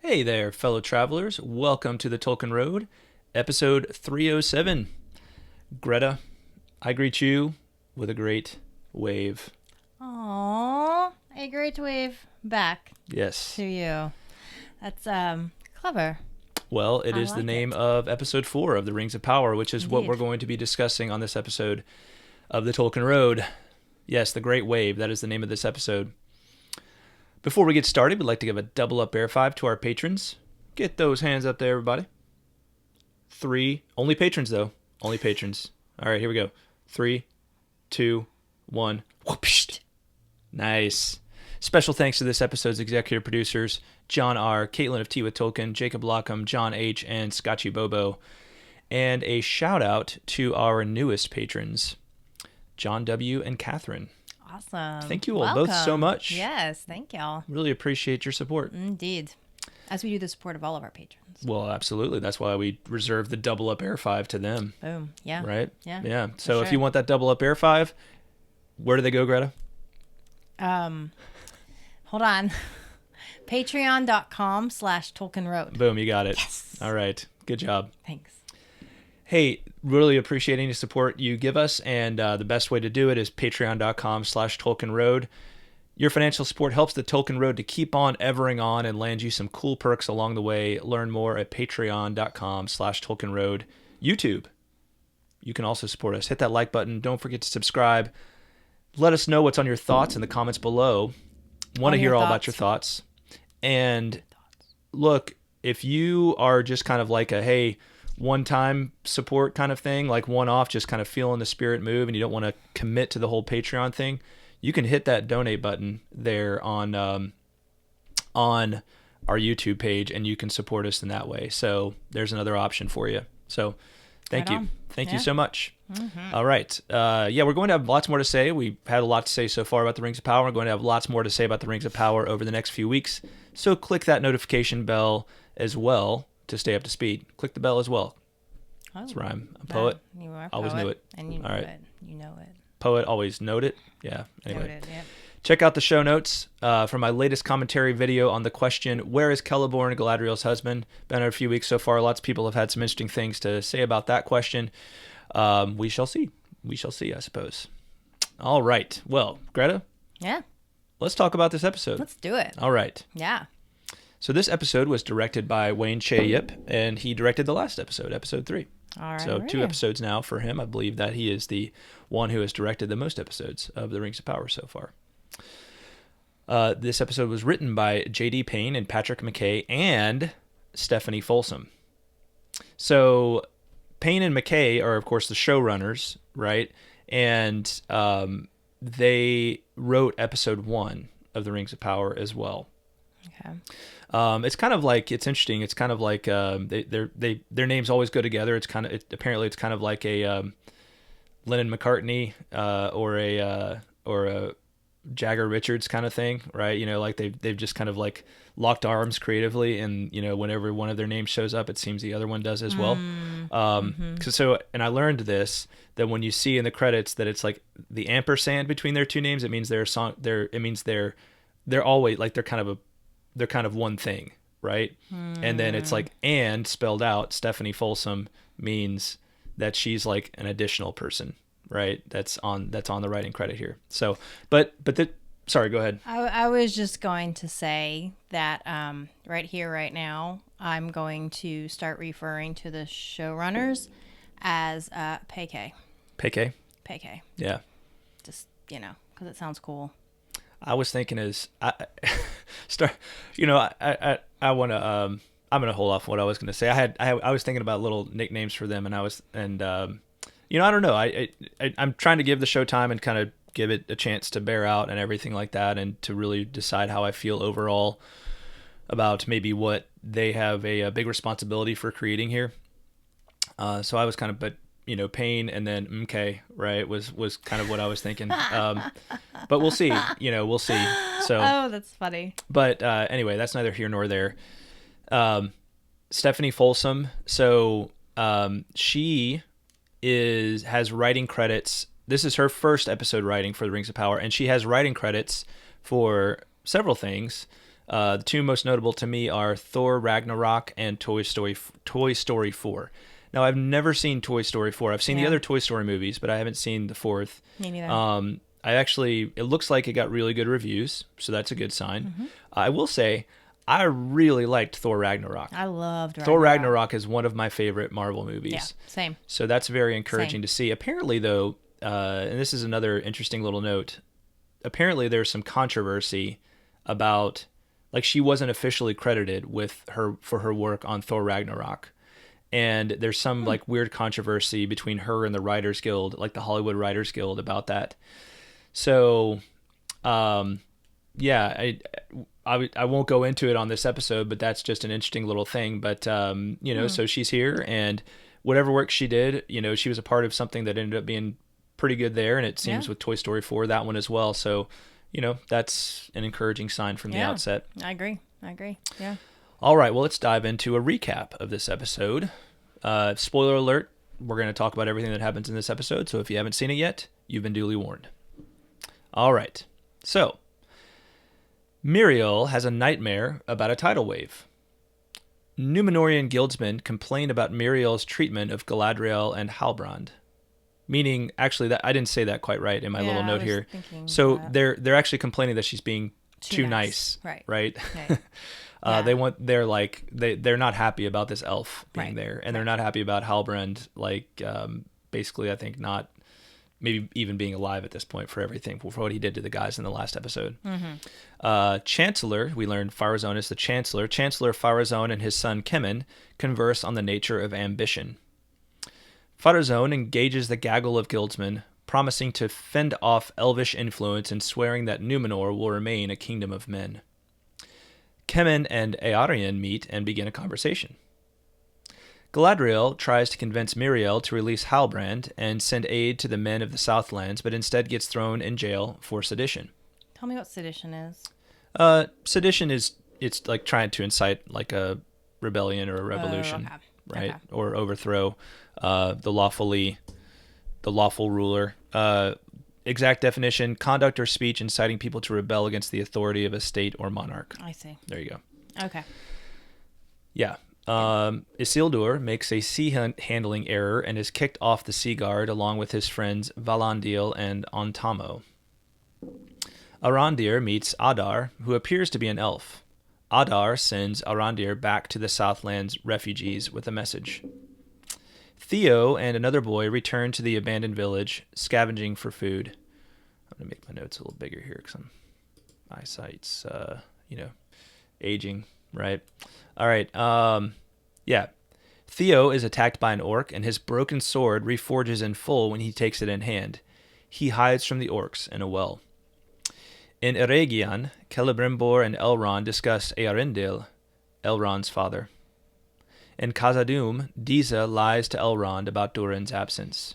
Hey there, fellow travelers. Welcome to the Tolkien Road, episode 307. Greta, I greet you with a great wave. Aww, a great wave back Yes. to you. That's clever. Well, it I is the like name it. of episode 4 of the Rings of Power, which is what Indeed. we're going to be discussing on this episode of the Tolkien Road. Yes, the Great Wave. That is the name of this episode. Before we get started, we'd like to give a double up air five to our patrons. Get those hands up there, everybody. 3. Only patrons, though. Only patrons. All right, here we go. 3, 2, 1. Whoopsh. Nice. Special thanks to this episode's executive producers, John R., Kaitlyn of Tea with Tolkien, Jacob Lockham, John H., and Scotchy Bobo. And a shout out to our newest patrons, John W. and Catherine. Awesome. Thank you all both so Welcome. much. Yes, thank y'all. Really appreciate your support. Indeed. As we do the support of all of our patrons. Well, absolutely. That's why we reserve the double up air five to them. Boom. Yeah. Right? Yeah. Yeah. So if sure. you want that double up air five, where do they go, Greta? Hold on. Patreon.com/Tolkien Road. Boom, you got it. Yes. All right. Good job. Thanks. Hey, really appreciate any support you give us, and the best way to do it is patreon.com/Tolkien Road. Your financial support helps the Tolkien Road to keep on evering on and land you some cool perks along the way. Learn more at patreon.com/Tolkien Road. YouTube. You can also support us. Hit that like button. Don't forget to subscribe. Let us know what's on your thoughts in the comments below. Want to On your hear all about thoughts. your thoughts. And look, if you are just kind of like a, hey, one-time support kind of thing, like one-off, just kind of feeling the spirit move, and you don't want to commit to the whole Patreon thing, you can hit that donate button there on our YouTube page, and you can support us in that way. So there's another option for you. So thank Right you. on. Thank you Yeah. so much. All right. We're going to have lots more to say. We've had a lot to say so far about the Rings of Power. We're going to have lots more to say about the Rings of Power over the next few weeks. So click that notification bell as well to stay up to speed. Click the bell as well. Oh, That's rhyme. I'm a poet. You are a Always poet, knew it. And you know All right. it. You know it. Poet, always note it. Yeah. Anyway. Noted, yeah. Check out the show notes for my latest commentary video on the question, where is Celeborn, Galadriel's husband? Been a few weeks so far. Lots of people have had some interesting things to say about that question. We shall see. We shall see, I suppose. All right. Well, Greta, Yeah. let's talk about this episode. Let's do it. All right. Yeah. So this episode was directed by Wayne Che Yip, and he directed the last episode, episode 3. All right. So 2 episodes now for him. I believe that he is the one who has directed the most episodes of the Rings of Power so far. This episode was written by J.D. Payne and Patrick McKay and Stephanie Folsom. So Payne and McKay are, of course, the showrunners, right? And they wrote episode 1 of the Rings of Power as well. Okay. It's kind of like, it's interesting. It's kind of like their names always go together. It's kind of apparently it's kind of like a Lennon McCartney or a Jagger Richards kind of thing, right? You know, like they've just kind of like locked arms creatively, and you know, whenever one of their names shows up, it seems the other one does as well. And I learned this, that when you see in the credits that it's like the ampersand between their two names, it means they're always like they're kind of one thing, right? And then it's like, and spelled out, Stephanie Folsom means that she's like an additional person, right? That's on the writing credit here. So, sorry, go ahead. I was just going to say that right here, right now, I'm going to start referring to the showrunners as PK. PK. PK. Yeah. Just, because it sounds cool. I was thinking I want to, I'm going to hold off what I was going to say. I was thinking about little nicknames for them, and I don't know. I'm trying to give the show time and kind of give it a chance to bear out and everything like that, and to really decide how I feel overall about maybe what they have a big responsibility for creating here. So I was kind of, Payne and then MK, right, was kind of what I was thinking. But we'll see, we'll see. So, Oh, that's funny. but anyway, that's neither here nor there. Stephanie Folsom. So she has writing credits. This is her first episode writing for the Rings of Power, and she has writing credits for several things. The two most notable to me are Thor Ragnarok and Toy Story 4. Now, I've never seen Toy Story 4. I've seen the other Toy Story movies, but I haven't seen the fourth. Me neither. It looks like it got really good reviews, so that's a good sign. I will say, I really liked Thor Ragnarok. I loved Ragnarok. Thor Ragnarok is one of my favorite Marvel movies. Yeah, same. So that's very encouraging to see. Apparently, though, and this is another interesting little note, apparently there's some controversy about, like, she wasn't officially credited for her work on Thor Ragnarok. And there's some like weird controversy between her and the Writers Guild, like the Hollywood Writers Guild, about that. So, yeah, I won't go into it on this episode, but that's just an interesting little thing. But, so she's here, and whatever work she did, she was a part of something that ended up being pretty good there. And it seems with Toy Story 4, that one as well. So, that's an encouraging sign from the outset. I agree. Yeah. All right, well, let's dive into a recap of this episode. Spoiler alert, we're going to talk about everything that happens in this episode, so if you haven't seen it yet, you've been duly warned. All right, so Míriel has a nightmare about a tidal wave. Númenorian guildsmen complain about Míriel's treatment of Galadriel and Halbrand. Meaning, actually, that I didn't say that quite right in my little note here. So they're actually complaining that she's being too nice. Right? They're not happy about this elf being there, and they're not happy about Halbrand, basically, I think, not maybe even being alive at this point for what he did to the guys in the last episode. Chancellor, we learned Pharazôn is the Chancellor. Chancellor Pharazôn and his son Kemen converse on the nature of ambition. Pharazôn engages the gaggle of guildsmen, promising to fend off elvish influence and swearing that Númenor will remain a kingdom of men. Kemen and Eärien meet and begin a conversation. Galadriel tries to convince Míriel to release Halbrand and send aid to the men of the Southlands, but instead gets thrown in jail for sedition. Tell me what sedition is. Sedition it's like trying to incite like a rebellion or a revolution, right? Okay. Or overthrow the lawful ruler. Exact definition: conduct or speech inciting people to rebel against the authority of a state or monarch. I see. There you go. Okay. Yeah. Isildur makes a sea-handling error and is kicked off the Sea Guard along with his friends Valandil and Ontamo. Arondir meets Adar, who appears to be an elf. Adar sends Arondir back to the Southlands refugees with a message. Theo and another boy return to the abandoned village, scavenging for food. I'm going to make my notes a little bigger here because my eyesight's, aging, right? All right. Theo is attacked by an orc, and his broken sword reforges in full when he takes it in hand. He hides from the orcs in a well. In Eregion, Celebrimbor and Elrond discuss Eärendil, Elrond's father. In Khazad-dûm, Disa lies to Elrond about Durin's absence.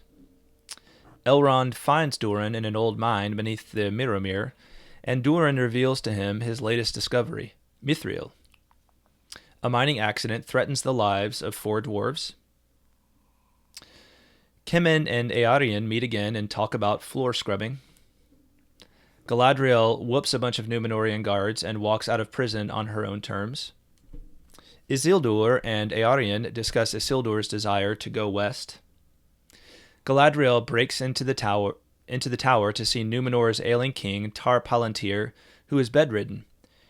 Elrond finds Durin in an old mine beneath the Mirror, and Durin reveals to him his latest discovery, Mithril. A mining accident threatens the lives of 4 dwarves. Kemen and Eärien meet again and talk about floor scrubbing. Galadriel whoops a bunch of Númenorian guards and walks out of prison on her own terms. Isildur and Eärien discuss Isildur's desire to go west. Galadriel breaks into the tower to see Númenor's ailing king, Tar Palantír, who is bedridden.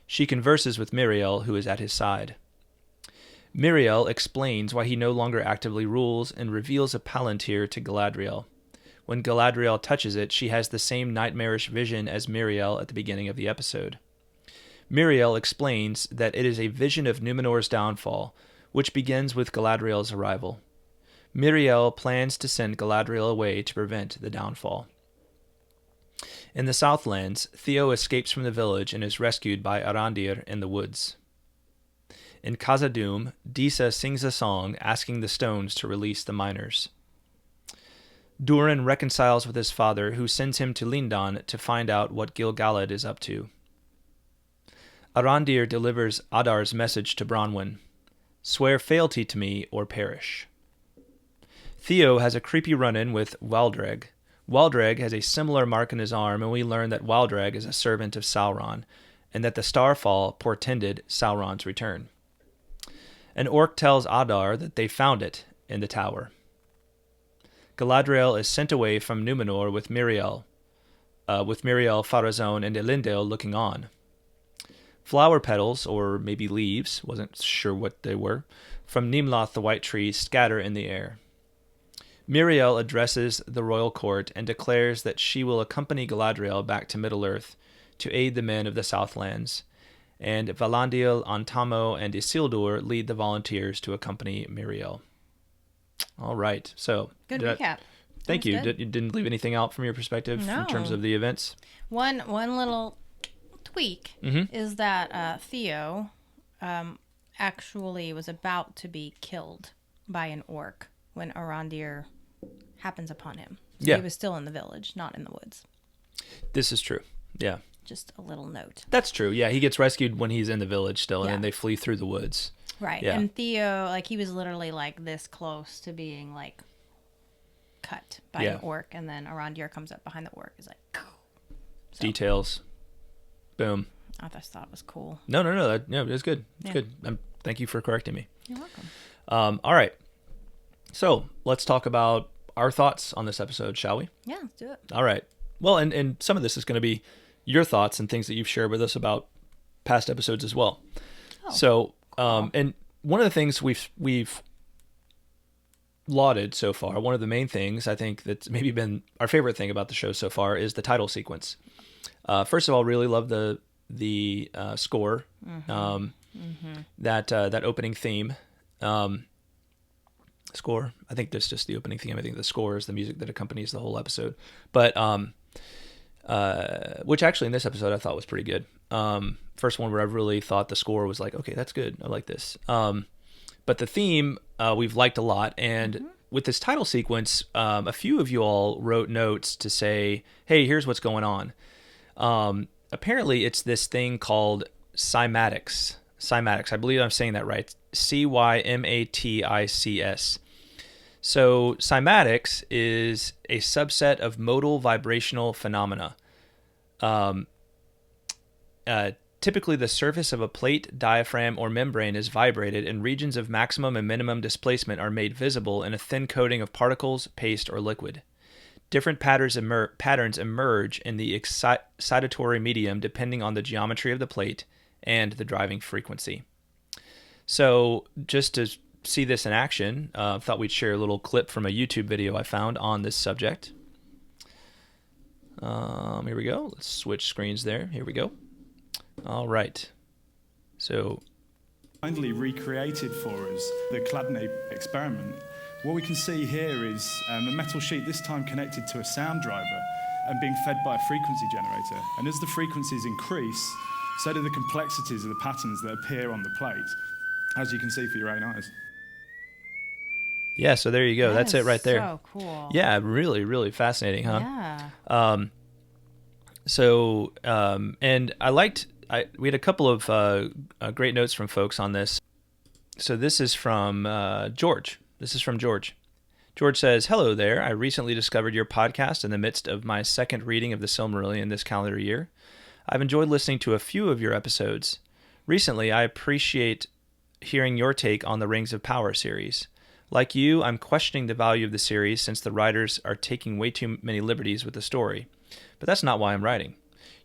She converses with Míriel, who is at his side. Míriel explains why he no longer actively rules and reveals a Palantír to Galadriel. When Galadriel touches it, she has the same nightmarish vision as Míriel at the beginning of the episode. Míriel explains that it is a vision of Númenor's downfall, which begins with Galadriel's arrival. Míriel plans to send Galadriel away to prevent the downfall. In the Southlands, Theo escapes from the village and is rescued by Arondir in the woods. In Khazad-dûm, Disa sings a song asking the stones to release the miners. Durin reconciles with his father, who sends him to Lindan to find out what Gil-galad is up to. Arondir delivers Adar's message to Bronwyn: "Swear fealty to me or perish." Theo has a creepy run-in with Waldreg. Waldreg has a similar mark on his arm, and we learn that Waldreg is a servant of Sauron, and that the starfall portended Sauron's return. An orc tells Adar that they found it in the tower. Galadriel is sent away from Númenor with Míriel, Pharazôn, and Elendil looking on. Flower petals, or maybe leaves, wasn't sure what they were, from Nimloth the white tree scatter in the air. Míriel addresses the royal court and declares that she will accompany Galadriel back to Middle-earth to aid the men of the Southlands, and Valandil, Antamo, and Isildur lead the volunteers to accompany Míriel. All right, so... Good recap. Thank you. You didn't leave anything out from your perspective in terms of the events? One little tweak is that Theo actually was about to be killed by an orc when Arondir happens upon him. So he was still in the village, not in the woods. This is true. Yeah. Just a little note. That's true. Yeah, he gets rescued when he's in the village still, and then they flee through the woods. Right. Yeah. And Theo, like, he was literally like this close to being like cut by an orc, and then Arondir comes up behind the orc. Is like, so. Details. Boom. I just thought it was cool. No, it was good. It's good. Thank you for correcting me. You're welcome. All right. So let's talk about our thoughts on this episode, shall we? Yeah, let's do it. All right. Well, and some of this is going to be your thoughts and things that you've shared with us about past episodes as well. Oh, so, cool. And one of the things we've lauded so far, one of the main things I think that's maybe been our favorite thing about the show so far is the title sequence. First of all, really love the score, that opening theme. Score. I think that's just the opening theme. I think the score is the music that accompanies the whole episode. But which actually in this episode I thought was pretty good. First one where I really thought the score was like, okay, that's good. I like this. But the theme we've liked a lot. And with this title sequence, a few of you all wrote notes to say, hey, here's what's going on. Apparently it's this thing called cymatics. Cymatics. I believe I'm saying that right. Cymatics. So cymatics is a subset of modal vibrational phenomena. Typically, the surface of a plate, diaphragm, or membrane is vibrated, and regions of maximum and minimum displacement are made visible in a thin coating of particles, paste, or liquid. Different patterns emerge in the excitatory medium depending on the geometry of the plate and the driving frequency. So, just to see this in action, thought we'd share a little clip from a YouTube video I found on this subject. Here we go. Let's switch screens there. Here we go. All right. So, kindly recreated for us the Chladni experiment. What we can see here is a metal sheet, this time connected to a sound driver and being fed by a frequency generator. And as the frequencies increase, so do the complexities of the patterns that appear on the plate, as you can see for your own eyes. Yeah, so there you go. That's it right there. So cool. Yeah, really, really fascinating, huh? Yeah. And we had a couple of great notes from folks on this. So this is from George. George says, hello there. I recently discovered your podcast in the midst of my second reading of the Silmarillion this calendar year. I've enjoyed listening to a few of your episodes. Recently, I appreciate hearing your take on the Rings of Power series. Like you, I'm questioning the value of the series since the writers are taking way too many liberties with the story. But that's not why I'm writing.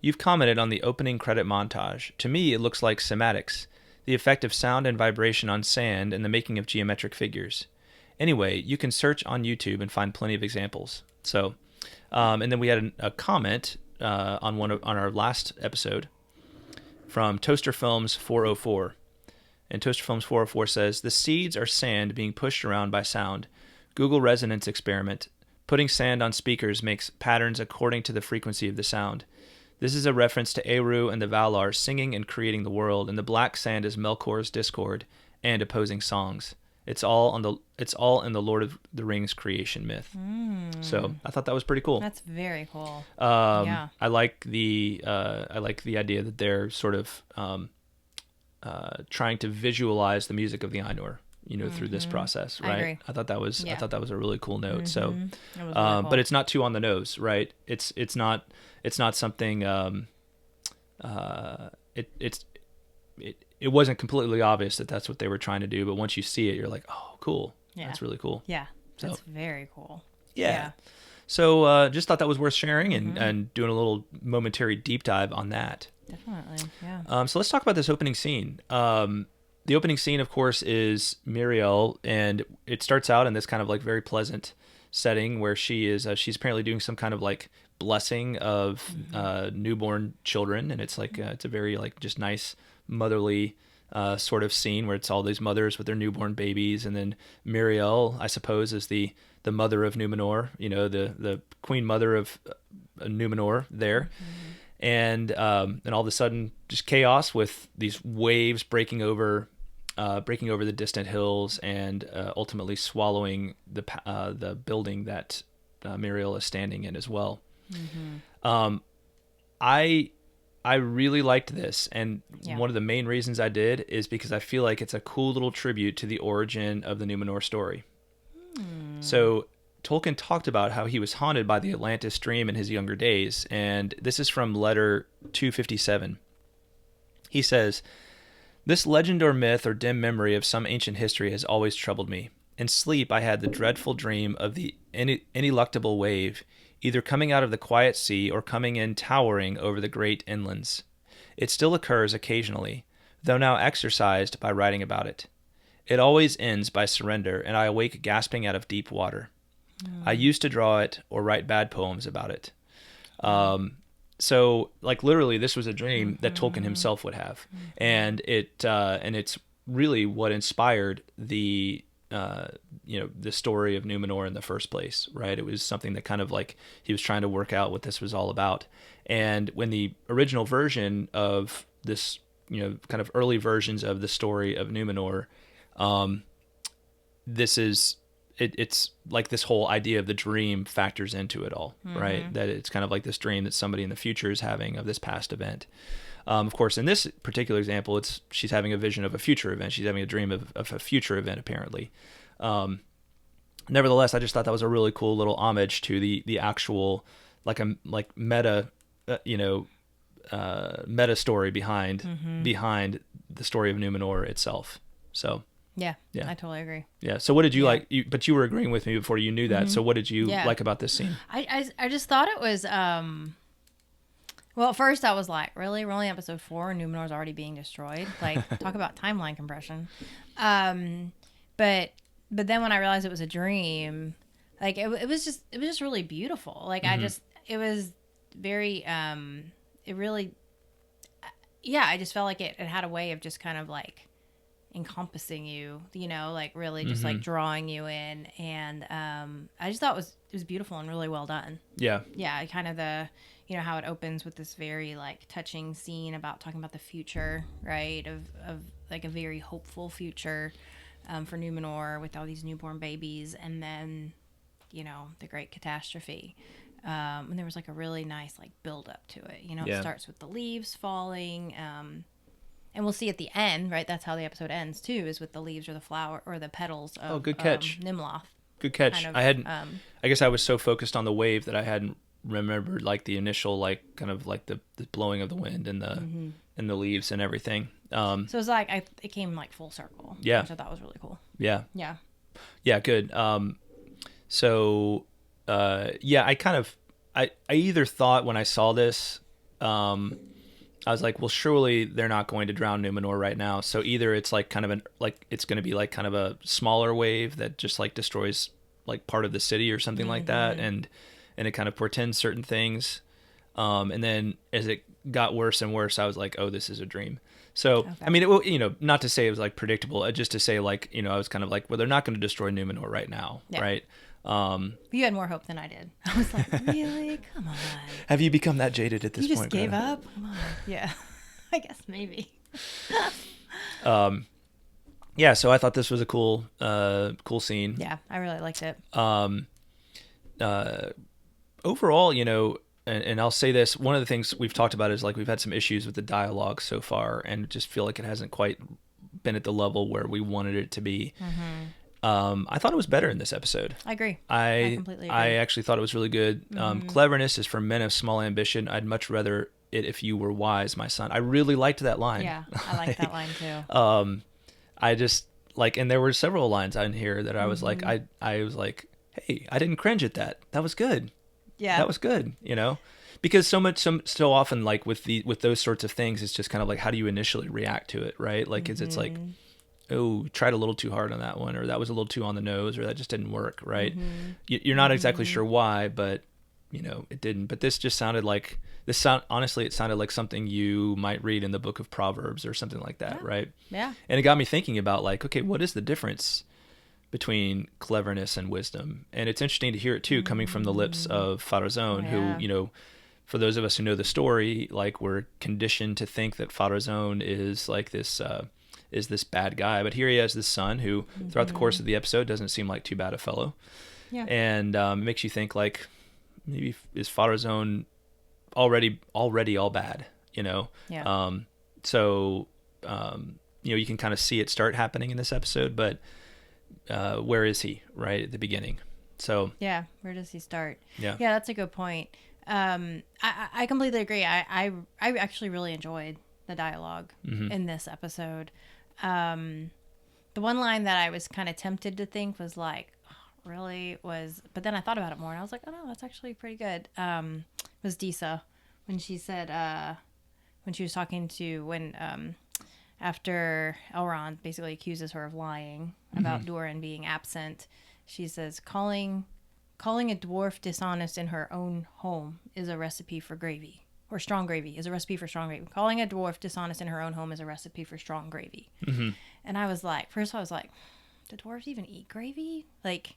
You've commented on the opening credit montage. To me, it looks like cymatics, the effect of sound and vibration on sand and the making of geometric figures. Anyway, you can search on YouTube and find plenty of examples. So, and then we had a comment on our last episode from Toaster Films 404. And Toaster Films 404 says, the seeds are sand being pushed around by sound. Google resonance experiment. Putting sand on speakers makes patterns according to the frequency of the sound. This is a reference to Eru and the Valar singing and creating the world, and the black sand is Melkor's discord and opposing songs. It's all in the Lord of the Rings creation myth. So I thought that was pretty cool. That's very cool. Yeah. I like the idea that they're sort of trying to visualize the music of the Ainur, through this process, right? I agree. I thought that was a really cool note. So, It was really cool. but it's not too on the nose, right? It's not something it wasn't completely obvious that that's what they were trying to do, but once you see it, you're like, oh, cool. Yeah. That's really cool. Yeah. So, That's very cool. yeah. So just thought that was worth sharing and doing a little momentary deep dive on that. Definitely. Yeah. So let's talk about this opening scene. The opening scene, of course, is Míriel, and it starts out in this kind of like very pleasant setting where she's apparently doing some kind of like blessing of newborn children, and it's like it's a very like just nice motherly sort of scene where it's all these mothers with their newborn babies, and then Míriel, I suppose, is the mother of Númenor, the queen mother of Númenor there. And all of a sudden, just chaos with these waves breaking over the distant hills and ultimately swallowing the building that Míriel is standing in as well. I really liked this, and one of the main reasons I did is because I feel like it's a cool little tribute to the origin of the Númenor story. So Tolkien talked about how he was haunted by the Atlantis dream in his younger days, and this is from letter 257. He says, "This legend or myth or dim memory of some ancient history has always troubled me. In sleep I had the dreadful dream of the ineluctable wave, either coming out of the quiet sea or coming in towering over the great inlands. It still occurs occasionally, though now exorcised by writing about it. It always ends by surrender, and I awake gasping out of deep water. I used to draw it or write bad poems about it." So, like, literally, this was a dream that Tolkien himself would have, and it's really what inspired the story of Númenor in the first place, right? It was something that kind of like he was trying to work out what this was all about. And when the original version of this, kind of early versions of the story of Númenor, it's like this whole idea of the dream factors into it all, right? That it's kind of like this dream that somebody in the future is having of this past event. Of course, in this particular example, she's having a vision of a future event. She's having a dream of a future event, apparently. Nevertheless, I just thought that was a really cool little homage to the actual meta story behind the story of Númenor itself. So yeah, I totally agree. Yeah. So what did you like? But you were agreeing with me before you knew that. So what did you like about this scene? I just thought it was well, at first I was like, really? We're only episode 4 and Númenor's already being destroyed? Like, talk about timeline compression. But then when I realized it was a dream, like, it was just really beautiful. Like, it was very, it really, I just felt like it had a way of just kind of like encompassing you, like really just like drawing you in. And I just thought it was beautiful and really well done. Yeah. Yeah. Kind of how it opens with this very like touching scene about talking about the future, right? Of like a very hopeful future for Númenor with all these newborn babies, and then the great catastrophe. And there was like a really nice like build up to it. It starts with the leaves falling, and we'll see at the end, right? That's how the episode ends too, is with the leaves or the flower or the petals of good catch. Nimloth. Good catch. Kind of, I hadn't. I guess I was so focused on the wave that I hadn't remembered like the initial like kind of like the blowing of the wind and the leaves and everything. So it was like it came like full circle. Yeah, which I thought was really cool. Yeah. Good. I either thought when I saw this, I was like, well, surely they're not going to drown Númenor right now. So either it's like kind of it's going to be like kind of a smaller wave that just like destroys like part of the city or something like that, and it kind of portends certain things. And then as it got worse and worse, I was like, oh, this is a dream. So, okay. I mean, not to say it was like predictable, just to say like, I was kind of like, well, they're not going to destroy Númenor right now, right? You had more hope than I did. I was like, really? Come on. Have you become that jaded at this point? You just gave up? Come on. Yeah. I guess maybe. Yeah, so I thought this was a cool scene. Yeah, I really liked it. Overall, and I'll say this, one of the things we've talked about is like we've had some issues with the dialogue so far, and just feel like it hasn't quite been at the level where we wanted it to be. I thought it was better in this episode. I agree. I completely agree. I actually thought it was really good. Cleverness is for men of small ambition. I'd much rather it if you were wise, my son. I really liked that line. Yeah, I like that line too. I just like, and there were several lines in here that I was like, I was like, hey, I didn't cringe at that. That was good. Yeah, that was good. Because so often, like with those sorts of things, it's just kind of like, how do you initially react to it, right? Like, it's like, oh, tried a little too hard on that one, or that was a little too on the nose, or that just didn't work, right? You're not exactly sure why, but it didn't. But this just sounded like honestly, it sounded like something you might read in the book of Proverbs or something like that, right? Yeah. And it got me thinking about like, okay, what is the difference between cleverness and wisdom? And it's interesting to hear it too, coming from the lips of Pharazôn, who, for those of us who know the story, like, we're conditioned to think that Pharazôn is like this bad guy, but here he has this son who, throughout the course of the episode, doesn't seem like too bad a fellow. Yeah. And it makes you think, like, maybe is Pharazôn already all bad, Yeah. So you can kind of see it start happening in this episode, but where is he right at the beginning? So yeah, where does he start? Yeah, that's a good point. I completely agree. I actually really enjoyed the dialogue in this episode. The one line that I was kind of tempted to think was like, but then I thought about it more and I was like, oh no, that's actually pretty good. Was Disa, when she said, when she was talking after Elrond basically accuses her of lying about Durin being absent, she says, calling a dwarf dishonest in her own home is a recipe for gravy. Or strong gravy is a recipe for strong gravy. Calling a dwarf dishonest in her own home is a recipe for strong gravy. And I was like, first I was like, do dwarves even eat gravy? Like,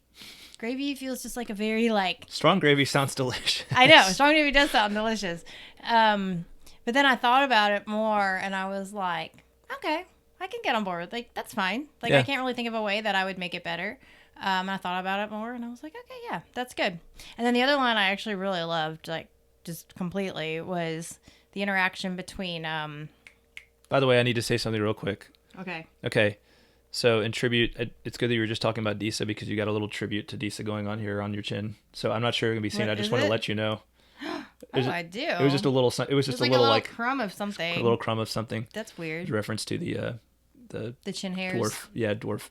gravy feels just like a very, like... Strong gravy sounds delicious. I know, strong gravy does sound delicious. But then I thought about it more, and I was like, okay, I can get on board with, like, that's fine. Like, I can't really think of a way that I would make it better. And I thought about it more, and I was like, okay, yeah, that's good. And then the other line I actually really loved, like, just completely, was the interaction between... By the way, I need to say something real quick. Okay. So in tribute, it's good that you were just talking about Disa, because you got a little tribute to Disa going on here on your chin. So I'm not sure it can be seen. I just want to let you know. I do. It was just a little. It was just like a little crumb of something. A little crumb of something. That's weird. Reference to the chin hairs. Dwarf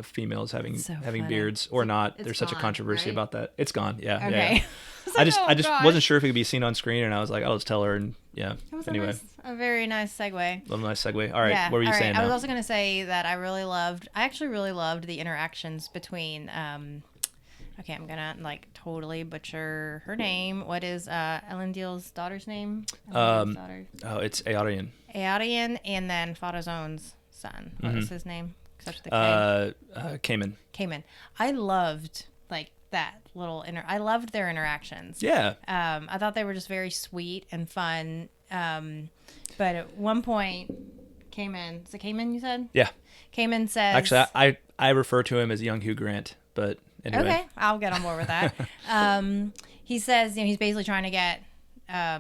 females having funny. Beards or not. There's such a gone, controversy right? about that. It's gone. Yeah. Okay. Yeah. I just wasn't sure if it could be seen on screen, and I was like, I'll just tell her. And yeah. It was anyway, a very nice segue. A nice segue. All right. What were you saying? I was also going to say that I actually really loved the interactions between. Okay, I'm gonna like totally butcher her name. What is Elendil's daughter's name? Oh, it's Arondir. Arondir, and then Pharazôn's son. What was his name? Except the Cayman. Cayman. I loved like that little I loved their interactions. Yeah. I thought they were just very sweet and fun. But at one point, Cayman. Is it Cayman you said? Yeah. Cayman says. Actually, I refer to him as young Hugh Grant, but. Anyway. Okay, I'll get on board with that. He says, he's basically trying to get. Tell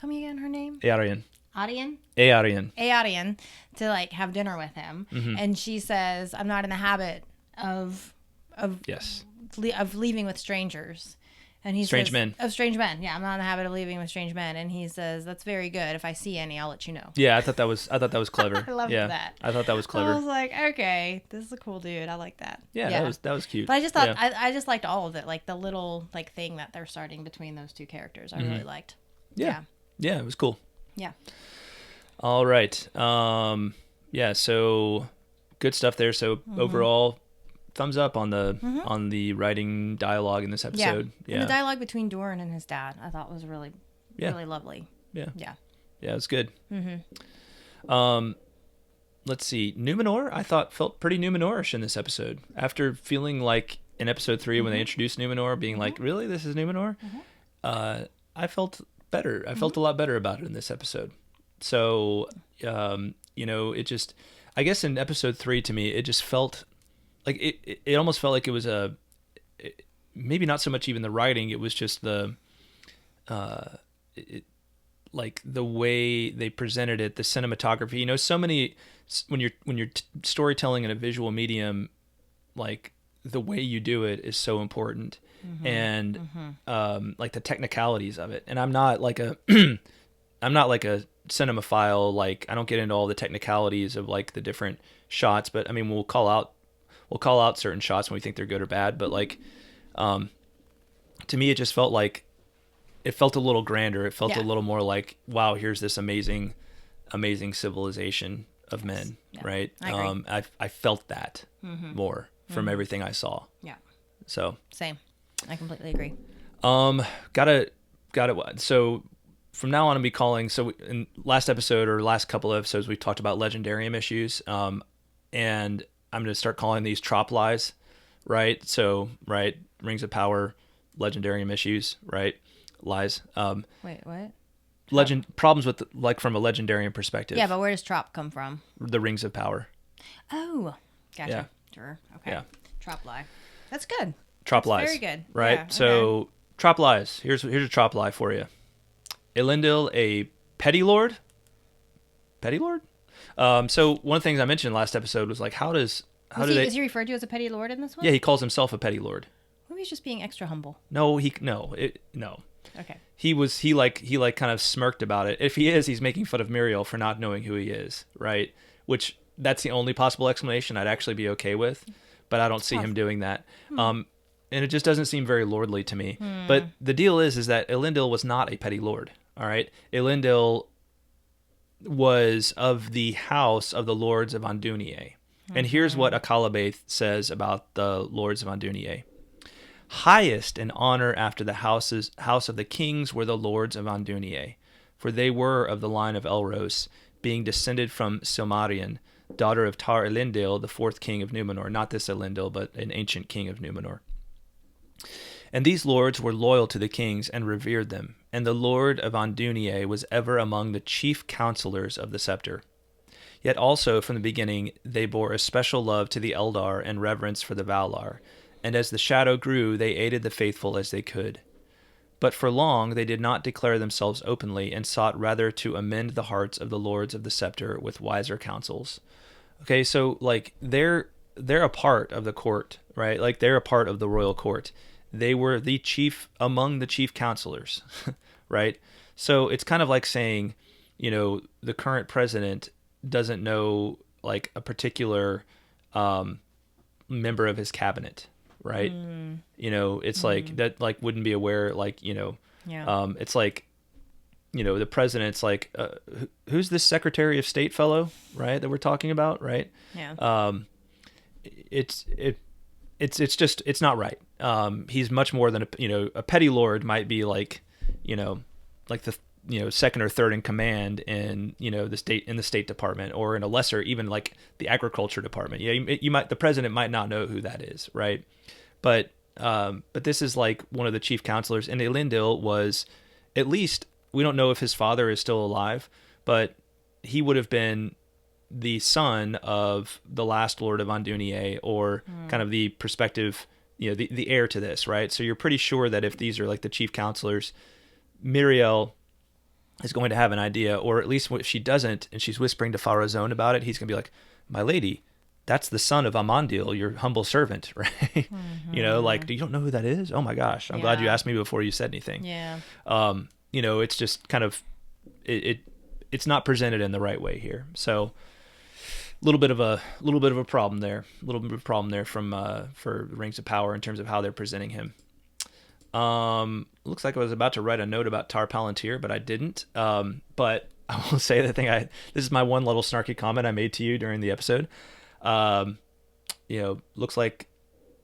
me again her name. Arondir. Arondir to like have dinner with him, and she says, "I'm not in the habit of leaving with strangers." And he strange says, men. Of strange men. Yeah, I'm not in the habit of leaving with strange men. And he says, that's very good. If I see any, I'll let you know. Yeah, I thought that was clever. I loved that. I thought that was clever. I was like, okay, this is a cool dude. I like that. Yeah. That was cute. But I just thought I just liked all of it, like the little like thing that they're starting between those two characters. I really liked. Yeah, it was cool. Yeah. All right. So good stuff there. So overall, thumbs up on the writing dialogue in this episode. Yeah. And the dialogue between Durin and his dad, I thought was really lovely. Yeah. Yeah. Yeah, it was good. Let's see. Númenor, I thought felt pretty Númenorish in this episode. After feeling like in episode 3 when they introduced Númenor, being like, really, this is Númenor? I felt better. I felt a lot better about it in this episode. So, it just, I guess in episode 3 to me, it just felt like it almost felt like it was maybe not so much even the writing. It was just like the way they presented it, the cinematography. So many when you're storytelling in a visual medium, like the way you do it is so important. and like the technicalities of it. And I'm not like a I'm not like a cinemaphile. Like I don't get into all the technicalities of like the different shots, but I mean we'll call out certain shots when we think they're good or bad. But like to me, it just felt like it felt a little grander. It felt a little more like, wow, here's this amazing civilization of men, right? I felt that more from everything I saw. Yeah. So same. I completely agree. Got it. So from now on, I'll be calling. So in last episode or last couple of episodes, we talked about Legendarium issues. And I'm going to start calling these trop lies, right? So, right. Rings of Power, Legendarium issues, right? Lies. Wait, what? Problems with like from a Legendarium perspective. Yeah, but where does trop come from? The Rings of Power. Oh, gotcha. Yeah. Sure. Okay. Yeah. Trop lie. That's good. Trop That's lies. Very good. Right. Yeah, So trop lies. Here's a trop lie for you. Elendil, a petty lord. Petty lord. So one of the things I mentioned last episode was like, is he referred to as a petty lord in this one? Yeah, he calls himself a petty lord. Maybe he's just being extra humble. No. Okay. He kind of smirked about it. If he is, he's making fun of Míriel for not knowing who he is, right? Which that's the only possible explanation I'd actually be okay with, but I don't see him doing that. And it just doesn't seem very lordly to me. But the deal is that Elendil was not a petty lord, all right? Elendil was of the house of the Lords of Andunier. And here's what Akalabath says about the Lords of Andunier. Highest in honor after the house of the kings were the Lords of Andunier, for they were of the line of Elros, being descended from Silmarion, daughter of Tar Elendil, the fourth king of Númenor. Not this Elendil, but an ancient king of Númenor. And these lords were loyal to the kings and revered them, and the Lord of Andunier was ever among the chief counselors of the scepter. Yet also from the beginning they bore a special love to the Eldar and reverence for the Valar, and as the shadow grew, they aided the faithful as they could. But for long they did not declare themselves openly, and sought rather to amend the hearts of the lords of the scepter with wiser counsels. Okay, so like they're a part of the court, right? Like they're a part of the royal court. They were the chief among the chief counselors, right? So it's kind of like saying, the current president doesn't know like a particular member of his cabinet. Right. It's like that, like, wouldn't be aware, like, it's like, the president's like, who's this Secretary of State fellow, right, that we're talking about, right? Yeah. It's not right. He's much more than a petty lord might be like, like the, second or third in command in, the State Department, or in a lesser, even like the Agriculture Department. Yeah. The president might not know who that is. Right. But this is like one of the chief counselors, and Elendil was, at least, we don't know if his father is still alive, but he would have been the son of the last Lord of Andunier, or kind of the prospective, the heir to this, right? So you're pretty sure that if these are like the chief counselors, Míriel is going to have an idea, or at least if she doesn't, and she's whispering to Farazone about it, he's going to be like, my lady, that's the son of Amandil, your humble servant, right? Like, you don't know who that is? Oh my gosh. I'm glad you asked me before you said anything. Yeah. It's just kind of, it's not presented in the right way here. So a little bit of a problem there, for Rings of Power in terms of how they're presenting him. Looks like I was about to write a note about Tar Palantír, but I didn't. But I will say this is my one little snarky comment I made to you during the episode. Looks like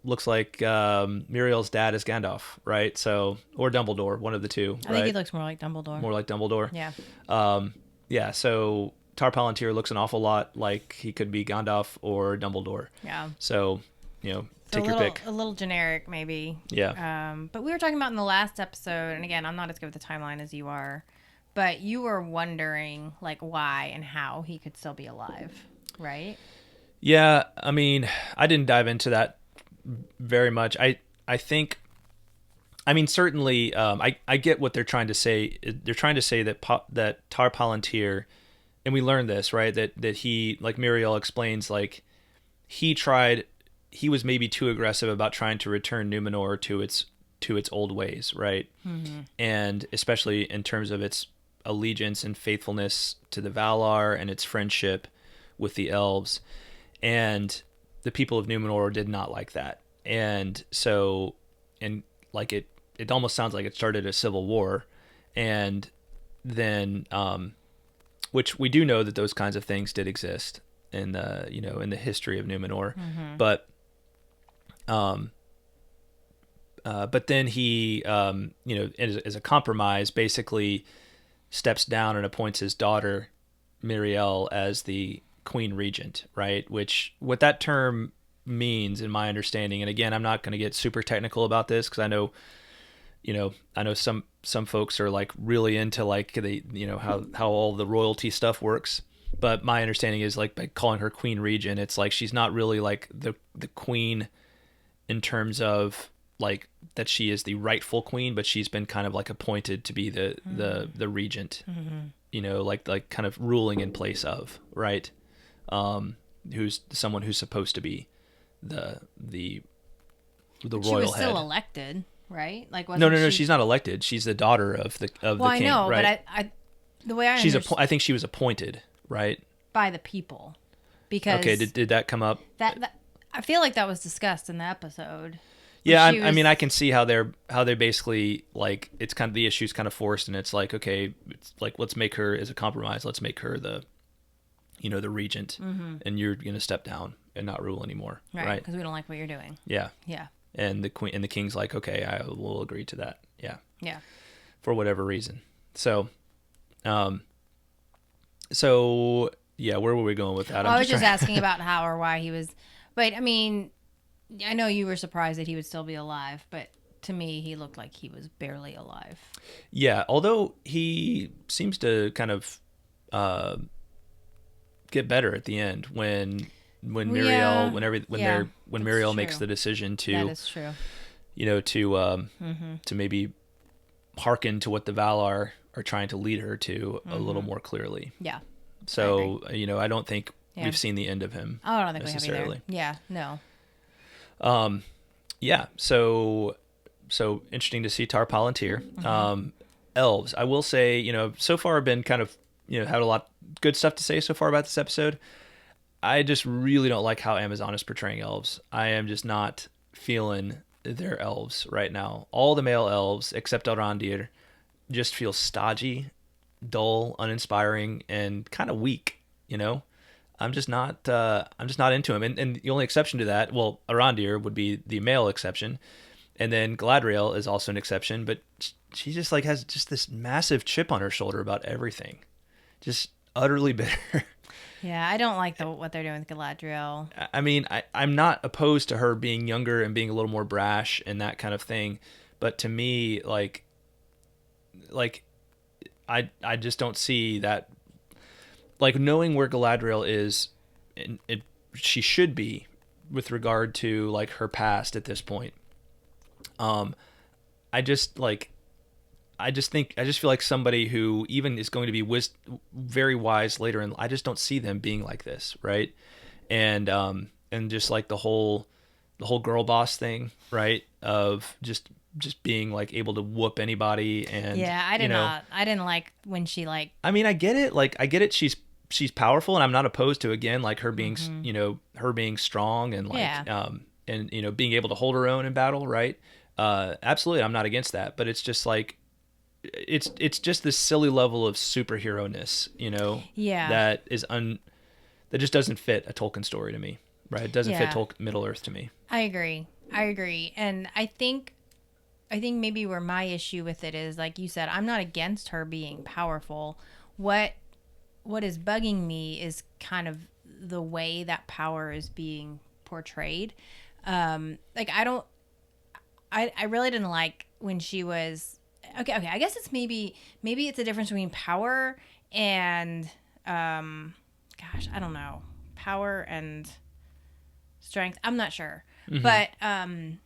Míriel's dad is Gandalf, right? So, or Dumbledore, one of the two. I think he looks more like Dumbledore. More like Dumbledore. Yeah. So Tar Palantír looks an awful lot like he could be Gandalf or Dumbledore. Yeah. So, take your pick. A little generic, maybe. Yeah. But we were talking about in the last episode, and again, I'm not as good with the timeline as you are, but you were wondering like why and how he could still be alive, right? Yeah, I mean, I didn't dive into that very much. I think, I mean, certainly, I get what they're trying to say. They're trying to say that Tar Palantír, and we learned this, right? That he, like Míriel explains, like he was maybe too aggressive about trying to return Númenor to its to its old ways, right? And especially in terms of its allegiance and faithfulness to the Valar and its friendship with the elves. And the people of Númenor did not like that. And so, and like it almost sounds like it started a civil war. And then, which we do know that those kinds of things did exist in the, in the history of Númenor. But then he, as a compromise, basically steps down and appoints his daughter, Míriel, as the queen regent, right? Which, what that term means, in my understanding, and again, I'm not going to get super technical about this because I know some folks are like really into like how all the royalty stuff works. But my understanding is like by calling her queen regent, it's like she's not really like the queen in terms of like that she is the rightful queen, but she's been kind of like appointed to be the regent, like kind of ruling in place of, right? Who's someone who's supposed to be the royal she was head. still elected, right? Like no, she's not elected. She's the daughter of the king. I know, right? but the way I think she was appointed, right? By the people, because okay, did that come up? That I feel like that was discussed in the episode. Yeah, I mean, I can see how they're basically like it's kind of the issue's kind of forced, and it's like, okay, it's like let's make her as a compromise. Let's make her the regent, and you're gonna step down and not rule anymore, right? Because we don't like what you're doing. Yeah. And the queen and the king's like, okay, I will agree to that. Yeah. For whatever reason. So, yeah, where were we going with that? Well, I was just asking about how or why he was, but I mean, I know you were surprised that he would still be alive, but to me, he looked like he was barely alive. Yeah, although he seems to kind of get better at the end when Míriel when Míriel makes the decision to that is true. To maybe hearken to what the Valar are trying to lead her to a little more clearly. Yeah. So I don't think we've seen the end of him. Oh, I don't think necessarily. We have either. Yeah. No. Yeah. So interesting to see Tar Palantír. Elves. I will say, so far I've been kind of had a lot good stuff to say so far about this episode. I just really don't like how Amazon is portraying elves. I am just not feeling their elves right now. All the male elves, except Arondir, just feel stodgy, dull, uninspiring, and kind of weak. I'm just not into him. And the only exception to that, well, Arondir would be the male exception, and then Galadriel is also an exception. But she just like has just this massive chip on her shoulder about everything, just utterly bitter. Yeah, I don't like what they're doing with Galadriel. I mean, I'm not opposed to her being younger and being a little more brash and that kind of thing, but to me, like I just don't see that. Like, knowing where Galadriel is, she should be with regard to like her past at this point. I just feel like somebody who even is going to be very wise later in. I just don't see them being like this, right? And just like the whole girl boss thing, right? Of just being like able to whoop anybody. And yeah, I didn't like when she like. I mean, I get it. Like, I get it. She's powerful, and I'm not opposed to, again, like her being her being strong and like and being able to hold her own in battle, right? Absolutely, I'm not against that, but it's just like. It's just this silly level of superhero-ness, that is that just doesn't fit a Tolkien story to me, right? It doesn't fit Middle Earth to me. I agree, and I think maybe where my issue with it is, like you said, I'm not against her being powerful. What is bugging me is kind of the way that power is being portrayed. Like I really didn't like when she was. Okay. I guess it's maybe it's a difference between power and, gosh, I don't know, power and strength. I'm not sure, but I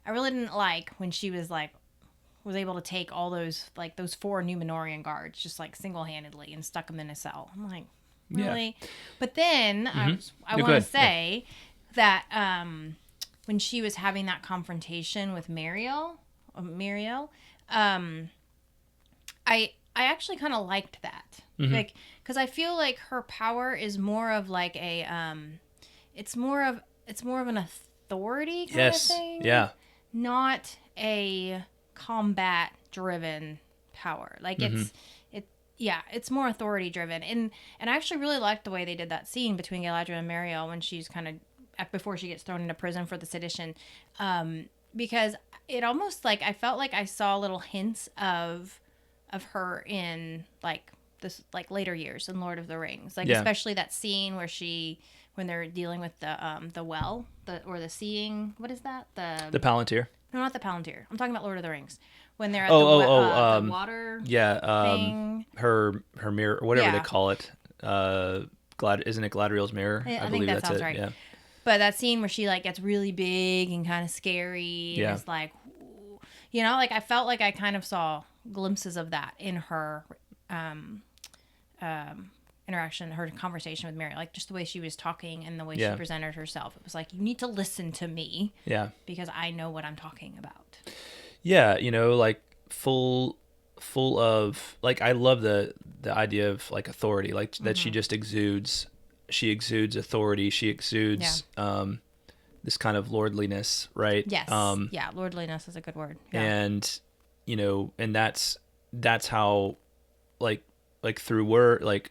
really didn't like when she was able to take all those 4 Númenorian guards just like single-handedly and stuck them in a cell. I'm like, really? Yeah. But then I want to say that when she was having that confrontation with Míriel. Míriel. I actually kind of liked that, like, because I feel like her power is more of like a it's more of an authority kind of thing. Yeah. Not a combat driven power. Like it's more authority driven. And I actually really liked the way they did that scene between Galadriel and Míriel when she's kind of before she gets thrown into prison for the sedition, because it almost like I felt like I saw little hints of her in like this like later years in Lord of the Rings, like especially that scene where when they're dealing with the well, the seeing, what is that, the Palantír. No, not the Palantír. I'm talking about Lord of the Rings when they're at the water thing. Her mirror, whatever they call it. Isn't it Galadriel's mirror? I believe that sounds right. Yeah. But that scene where she like gets really big and kind of scary, and it's like, like I felt like I kind of saw glimpses of that in her interaction, her conversation with Mary, like just the way she was talking and the way she presented herself. It was like, you need to listen to me, because I know what I'm talking about. Yeah, like full of like, I love the idea of like authority, like that she just exudes. She exudes authority. She exudes this kind of lordliness, right? Yes. Lordliness is a good word. Yeah. And and that's how like through words,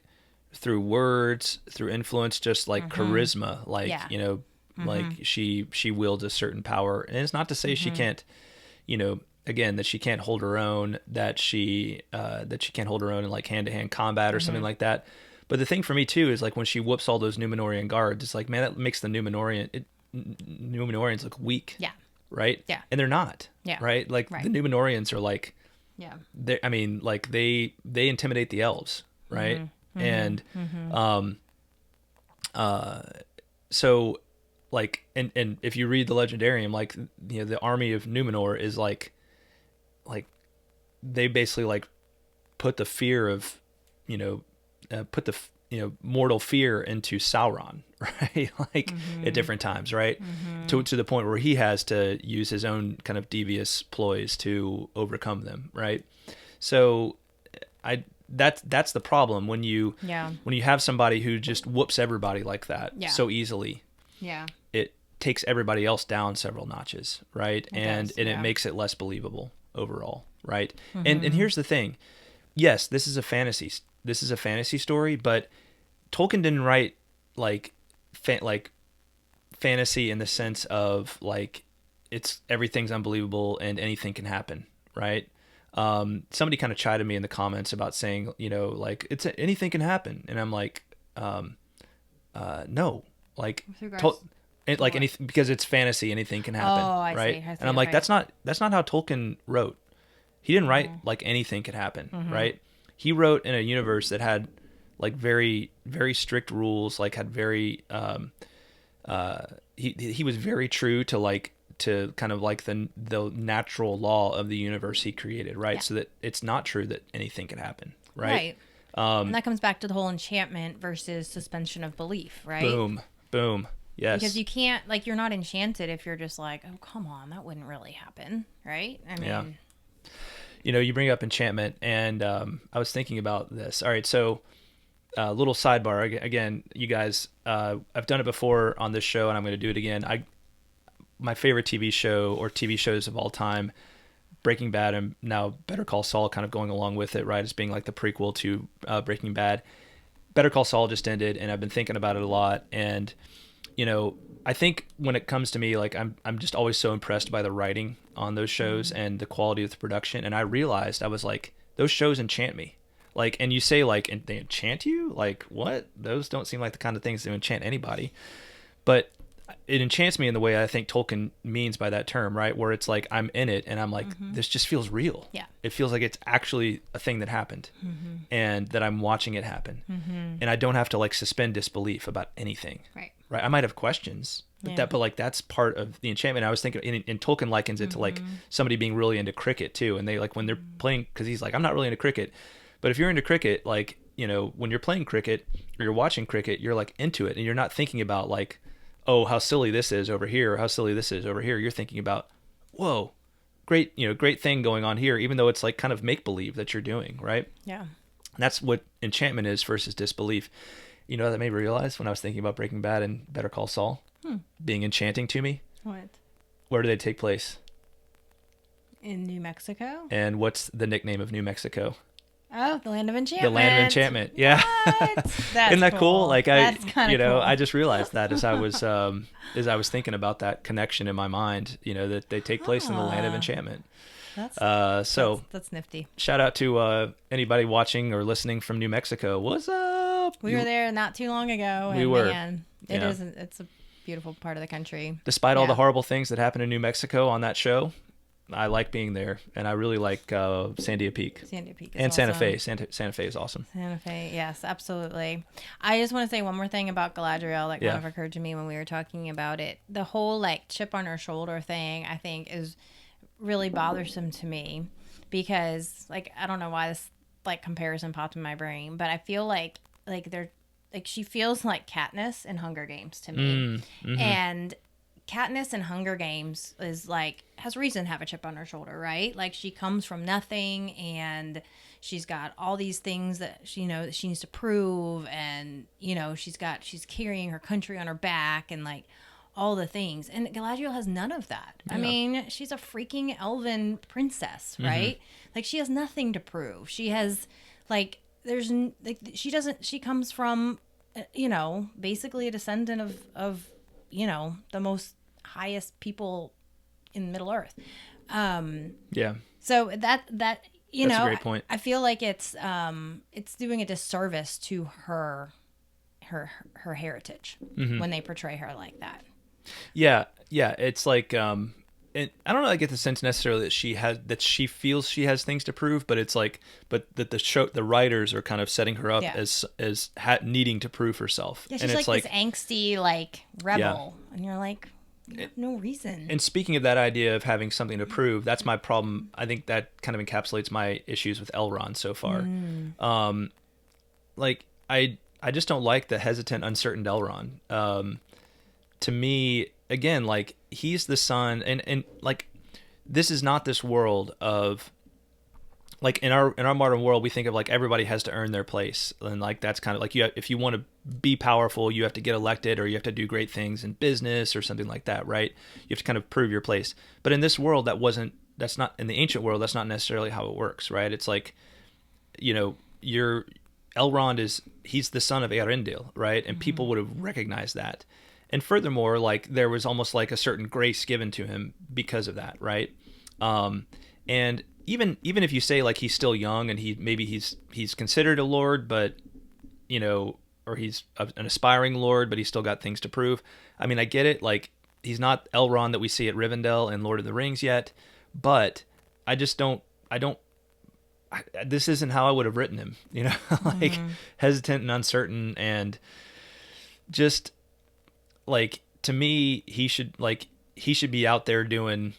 through influence, just like charisma, like like she wields a certain power. And it's not to say she can't, again, that she can't hold her own, that she can't hold her own in like hand-to-hand combat or something like that. But the thing for me too is like when she whoops all those Númenorian guards, it's like, man, that makes the Númenorians look weak. Yeah. Right? Yeah. And they're not. Yeah. Right? Like the Númenorians are like, I mean, like they intimidate the elves, right? And so like, and if you read the Legendarium, like, the army of Númenor is like they basically like put the fear of, mortal fear into Sauron, right? Like at different times, right? To the point where he has to use his own kind of devious ploys to overcome them, right? So that's the problem when you have somebody who just whoops everybody like that so easily. Yeah. It takes everybody else down several notches, right? It makes it less believable overall, right? And here's the thing. Yes, this is a fantasy story, but Tolkien didn't write like fantasy in the sense of like everything's unbelievable and anything can happen, right? Somebody kind of chided me in the comments about saying, like anything can happen, and I'm like, no, like anything, because it's fantasy, anything can happen, right? I see, and I'm like, that's not how Tolkien wrote. He didn't write like anything could happen, right? He wrote in a universe that had like very, very strict rules, like had very, he was very true to kind of like the natural law of the universe he created, right? Yeah. So that it's not true that anything can happen, right? And that comes back to the whole enchantment versus suspension of belief, right? Boom. Yes. Because you can't, like, you're not enchanted if you're just like, oh, come on, that wouldn't really happen, right? I mean... you bring up enchantment, and I was thinking about this. All right, so little sidebar. Again, you guys, I've done it before on this show, and I'm going to do it again. My favorite TV show or TV shows of all time, Breaking Bad, and now Better Call Saul kind of going along with it, right, as being like the prequel to Breaking Bad. Better Call Saul just ended, and I've been thinking about it a lot, and I think when it comes to me, like I'm just always so impressed by the writing on those shows and the quality of the production. And I realized, I was like, those shows enchant me. Like, and you say like, and they enchant you? Like, what? Those don't seem like the kind of things that enchant anybody. But it enchants me in the way I think Tolkien means by that term, right? Where it's like, I'm in it and I'm like, this just feels real. Yeah. It feels like it's actually a thing that happened and that I'm watching it happen. And I don't have to like suspend disbelief about anything. Right. I might have questions, but like that's part of the enchantment. I was thinking, and Tolkien likens it to like somebody being really into cricket too. And they like, when they're playing, cause he's like, I'm not really into cricket, but if you're into cricket, like, when you're playing cricket or you're watching cricket, you're like into it and you're not thinking about like, oh, how silly this is over here, or how silly this is over here. You're thinking about, whoa, great thing going on here, even though it's like kind of make believe that you're doing, right? Yeah. And that's what enchantment is versus disbelief. You know, that made me realize when I was thinking about Breaking Bad and Better Call Saul being enchanting to me. What? Where do they take place? In New Mexico. And what's the nickname of New Mexico? Oh, the Land of Enchantment. The Land of Enchantment. Yeah. That's Isn't that cool? Like That's kinda cool. I just realized that as I was thinking about that connection in my mind, you know, that they take place in the Land of Enchantment. That's nifty. Shout out to anybody watching or listening from New Mexico. What's up? We were there not too long ago. We were. Man, it's a beautiful part of the country. Despite all the horrible things that happen in New Mexico on that show, I like being there, and I really like Sandia Peak. Sandia Peak is and Santa awesome. Fe. Santa Fe is awesome. Santa Fe, yes, absolutely. I just want to say one more thing about Galadriel that kind of occurred to me when we were talking about it. The whole like chip on her shoulder thing, I think, is really bothersome to me because like I don't know why this like comparison popped in my brain, but I feel like they're like she feels like Katniss in Hunger Games to me, and Katniss in Hunger Games is like has reason to have a chip on her shoulder, right? Like she comes from nothing and she's got all these things that she, you know, that she needs to prove, and you know she's carrying her country on her back and like all the things. And Galadriel has none of that. Yeah. I mean, she's a freaking elven princess, right? Like she has nothing to prove. She has like she comes from you know basically a descendant of you know the most highest people in Middle Earth. So that you That's know, a great point. I feel like it's doing a disservice to her heritage when they portray her like that. Yeah, it's like and I don't know. I get the sense necessarily that she feels she has things to prove, but it's like, but that the writers are kind of setting her up as needing to prove herself. Yeah, she's and it's like this angsty like rebel, and you're like, you have no reason. And speaking of that idea of having something to prove, that's my problem. I think that kind of encapsulates my issues with Elrond so far. Like I just don't like the hesitant, uncertain Elrond. To me, again, like he's the son, and like this is not this world of like in our modern world, we think of like everybody has to earn their place, and like that's kind of like if you want to be powerful, you have to get elected, or you have to do great things in business or something like that, right? You have to kind of prove your place. But in this world, that's not in the ancient world. That's not necessarily how it works, right? It's like, you know, Elrond he's the son of Arondir, right? And people would have recognized that. And furthermore, like there was almost like a certain grace given to him because of that, right? And even if you say like he's still young and he's considered a lord, but you know, or he's an aspiring lord, but he's still got things to prove. I mean, I get it. Like he's not Elrond that we see at Rivendell and Lord of the Rings yet, but I just don't. This isn't how I would have written him, you know, like hesitant and uncertain and just. Like to me, he should be out there doing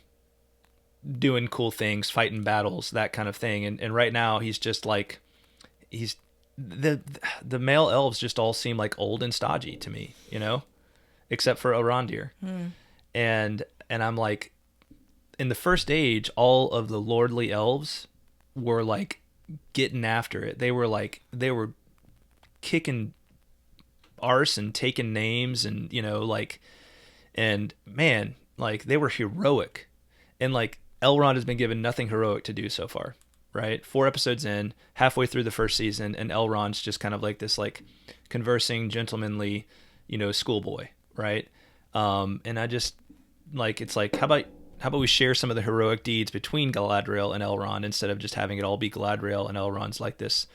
cool things, fighting battles, that kind of thing. And right now he's just like the male elves just all seem like old and stodgy to me, you know, except for Arondir. And I'm like, in the First Age, all of the lordly elves were like getting after it. They were kicking arse and taking names and, you know, like, and man, like they were heroic. And like Elrond has been given nothing heroic to do so far, right? 4 episodes in, halfway through the first season, and Elrond's just kind of like this like conversing, gentlemanly, you know, schoolboy, right? And I just like, it's like, how about we share some of the heroic deeds between Galadriel and Elrond instead of just having it all be Galadriel and Elrond's like this,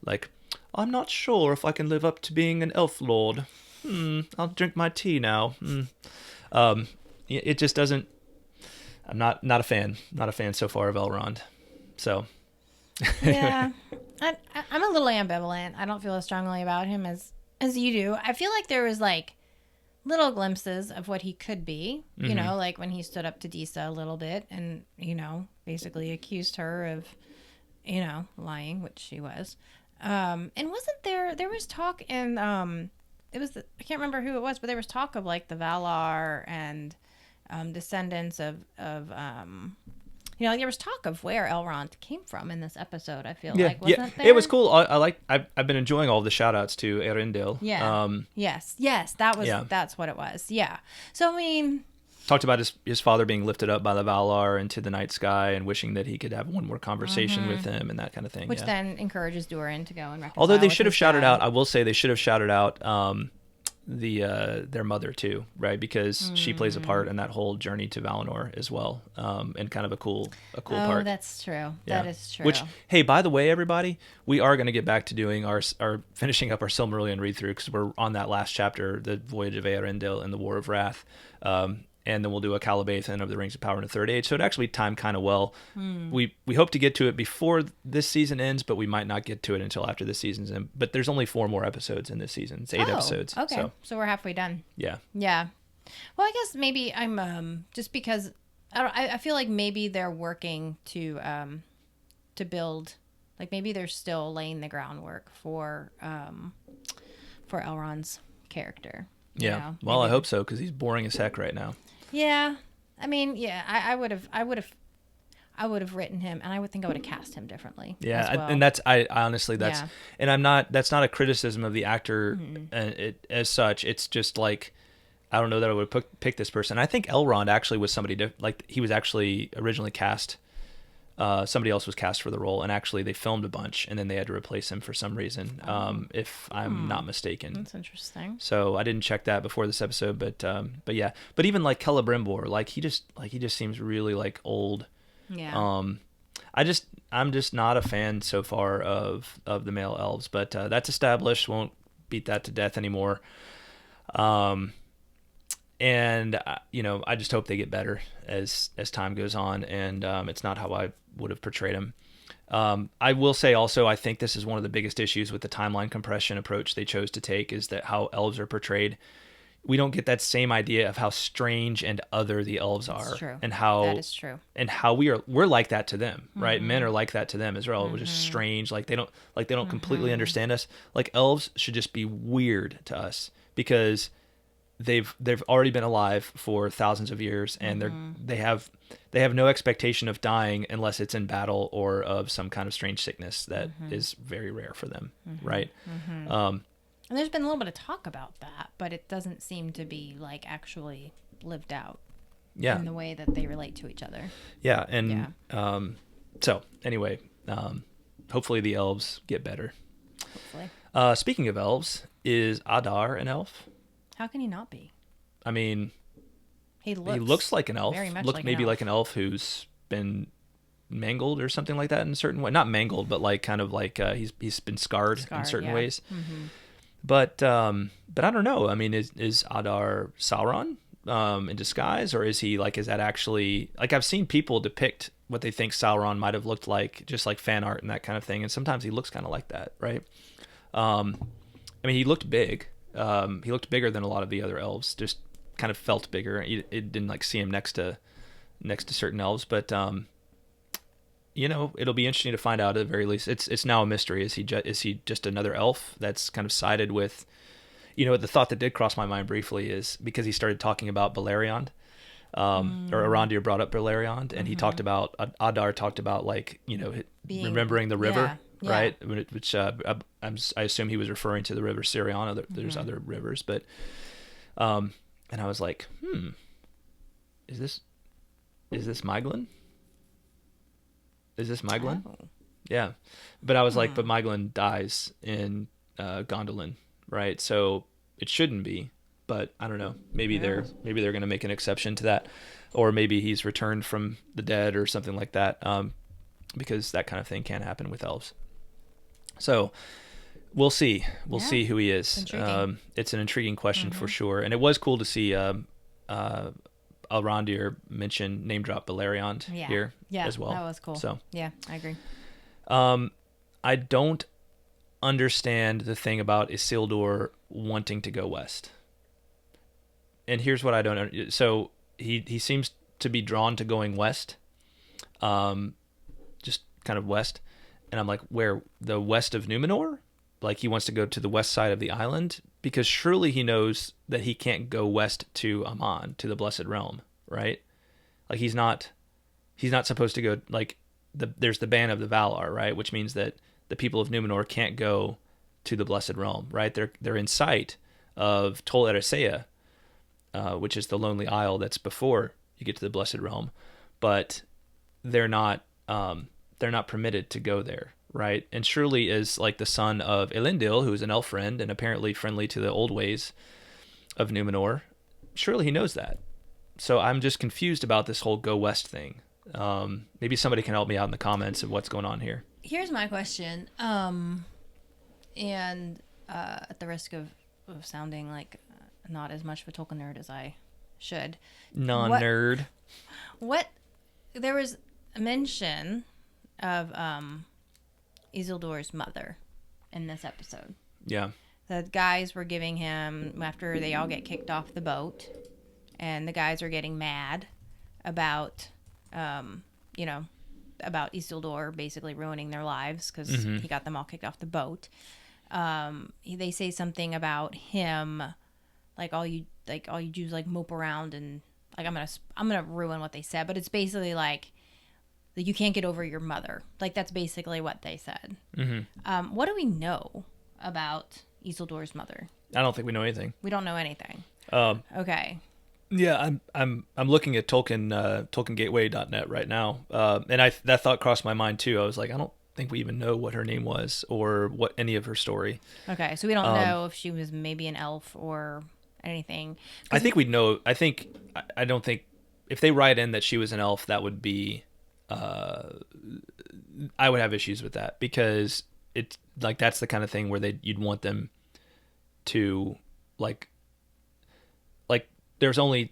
like, I'm not sure if I can live up to being an elf lord. I'll drink my tea now. It just doesn't. I'm not a fan. Not a fan so far of Elrond. So. Yeah, I'm a little ambivalent. I don't feel as strongly about him as you do. I feel like there was like little glimpses of what he could be. You know, like when he stood up to Disa a little bit, and you know, basically accused her of, you know, lying, which she was. And wasn't there was talk in, it was, I can't remember who it was, but there was talk of like the Valar and, descendants of there was talk of where Elrond came from in this episode. I feel Yeah, like wasn't yeah, there? it was cool. I've been enjoying all the shout outs to Arendelle. Yeah. Yes. That's what it was. Yeah. So I mean, talked about his father being lifted up by the Valar into the night sky and wishing that he could have one more conversation with him and that kind of thing. Which then encourages Durin to go and reconcile. Although they with should have his shouted dad. out, I will say they should have shouted out their mother too, right? Because she plays a part in that whole journey to Valinor as well, and kind of a cool part. Oh, that's true. Yeah. That is true. Which, hey, by the way, everybody, we are going to get back to doing our finishing up our Silmarillion read through because we're on that last chapter, the Voyage of Eärendil and the War of Wrath. And then we'll do a Calabathan of the Rings of Power in the Third Age. So it actually timed kind of well. We hope to get to it before this season ends, but we might not get to it until after this season's end. But there's only 4 more episodes in this season. It's 8 episodes. Okay. So we're halfway done. Yeah. Yeah. Well, I guess maybe I'm just because I feel like maybe they're working to build, like maybe they're still laying the groundwork for Elrond's character. Yeah. Well, I hope so because he's boring as heck right now. Yeah, I mean, yeah, I would have written him, and I would have cast him differently. Yeah, as well. and I honestly Yeah. and that's not a criticism of the actor as such. It's just like I don't know that I would pick this person. I think Elrond actually was somebody like he was actually originally cast. Somebody else was cast for the role, and actually they filmed a bunch, and then they had to replace him for some reason, if I'm not mistaken. That's interesting. So I didn't check that before this episode, but yeah. But even like Celebrimbor, like he just seems really like old. Yeah. I'm just not a fan so far of the male elves, but that's established. Won't beat that to death anymore. And I just hope they get better as time goes on, and it's not how I would have portrayed him. I will say also, I think this is one of the biggest issues with the timeline compression approach they chose to take, is that how elves are portrayed. We don't get that same idea of how strange and other the elves are, true. and how That is true. and how we're like that to them, right? Men are like that to them as well. We're just strange, like they don't completely understand us. Like elves should just be weird to us because they've already been alive for thousands of years, and they have no expectation of dying unless it's in battle or of some kind of strange sickness that is very rare for them, right? And there's been a little bit of talk about that, but it doesn't seem to be like actually lived out in the way that they relate to each other. Yeah, and so anyway, hopefully the elves get better. Hopefully. Speaking of elves, is Adar an elf? How can he not be? I mean, he looks like an elf. Very much Like an elf who's been mangled or something like that in a certain way. Not mangled, but like kind of like he's been scarred in certain ways. But I don't know. I mean, is Adar Sauron in disguise, or is that actually, like, I've seen people depict what they think Sauron might have looked like, just like fan art and that kind of thing, and sometimes he looks kind of like that, right? I mean, he looked big. He looked bigger than a lot of the other elves. Just kind of felt bigger. It didn't like see him next to certain elves, but it'll be interesting to find out at the very least. It's now a mystery. Is he just another elf that's kind of sided with? The thought that did cross my mind briefly is because he started talking about Beleriand, or Arondir brought up Beleriand, and he talked about Adar talked about remembering the river. Yeah. Right, which I assume he was referring to the river Sirion. There's other rivers, but and I was like, is this Maiglin? Is this Maiglin? Oh. Yeah, but I was like, but Maiglin dies in Gondolin, right? So it shouldn't be, but I don't know. Maybe they're going to make an exception to that, or maybe he's returned from the dead or something like that, because that kind of thing can happen with elves. So we'll see. We'll see who he is. It's an intriguing question for sure. And it was cool to see Arondir name drop Beleriand here as well. That was cool. So yeah, I agree. I don't understand the thing about Isildur wanting to go west. And here's what I don't. So he seems to be drawn to going west, just kind of west. And I'm like, where? The west of Númenor? Like he wants to go to the west side of the island? Because surely he knows that he can't go west to Aman, to the Blessed Realm, right? Like he's not he's not supposed to go, like, there's the ban of the Valar, right? Which means that the people of Númenor can't go to the Blessed Realm, right? They're in sight of Tol Eressëa, which is the Lonely Isle that's before you get to the Blessed Realm, but they're not permitted to go there, right? And surely is like the son of Elendil, who's an elf friend and apparently friendly to the old ways of Númenor. Surely he knows that. So I'm just confused about this whole go west thing. Maybe somebody can help me out in the comments of what's going on here. Here's my question. And at the risk of sounding like not as much of a Tolkien nerd as I should. Non-nerd. What there was a mention of Isildur's mother in this episode. Yeah. The guys were giving him, after they all get kicked off the boat, and the guys are getting mad about, about Isildur basically ruining their lives because he got them all kicked off the boat. They say something about him, like all you Jews like mope around and like I'm gonna ruin what they said, but it's basically like you can't get over your mother. Like that's basically what they said. Mm-hmm. What do we know about Isildur's mother? I don't think we know anything. We don't know anything. Okay. Yeah, I'm looking at TolkienGateway.net right now, and that thought crossed my mind too. I was like, I don't think we even know what her name was or what any of her story. Okay, so we don't know if she was maybe an elf or anything. I think we'd know. I don't think if they write in that she was an elf, that would be. I would have issues with that because it's like that's the kind of thing where you'd want them to like there's only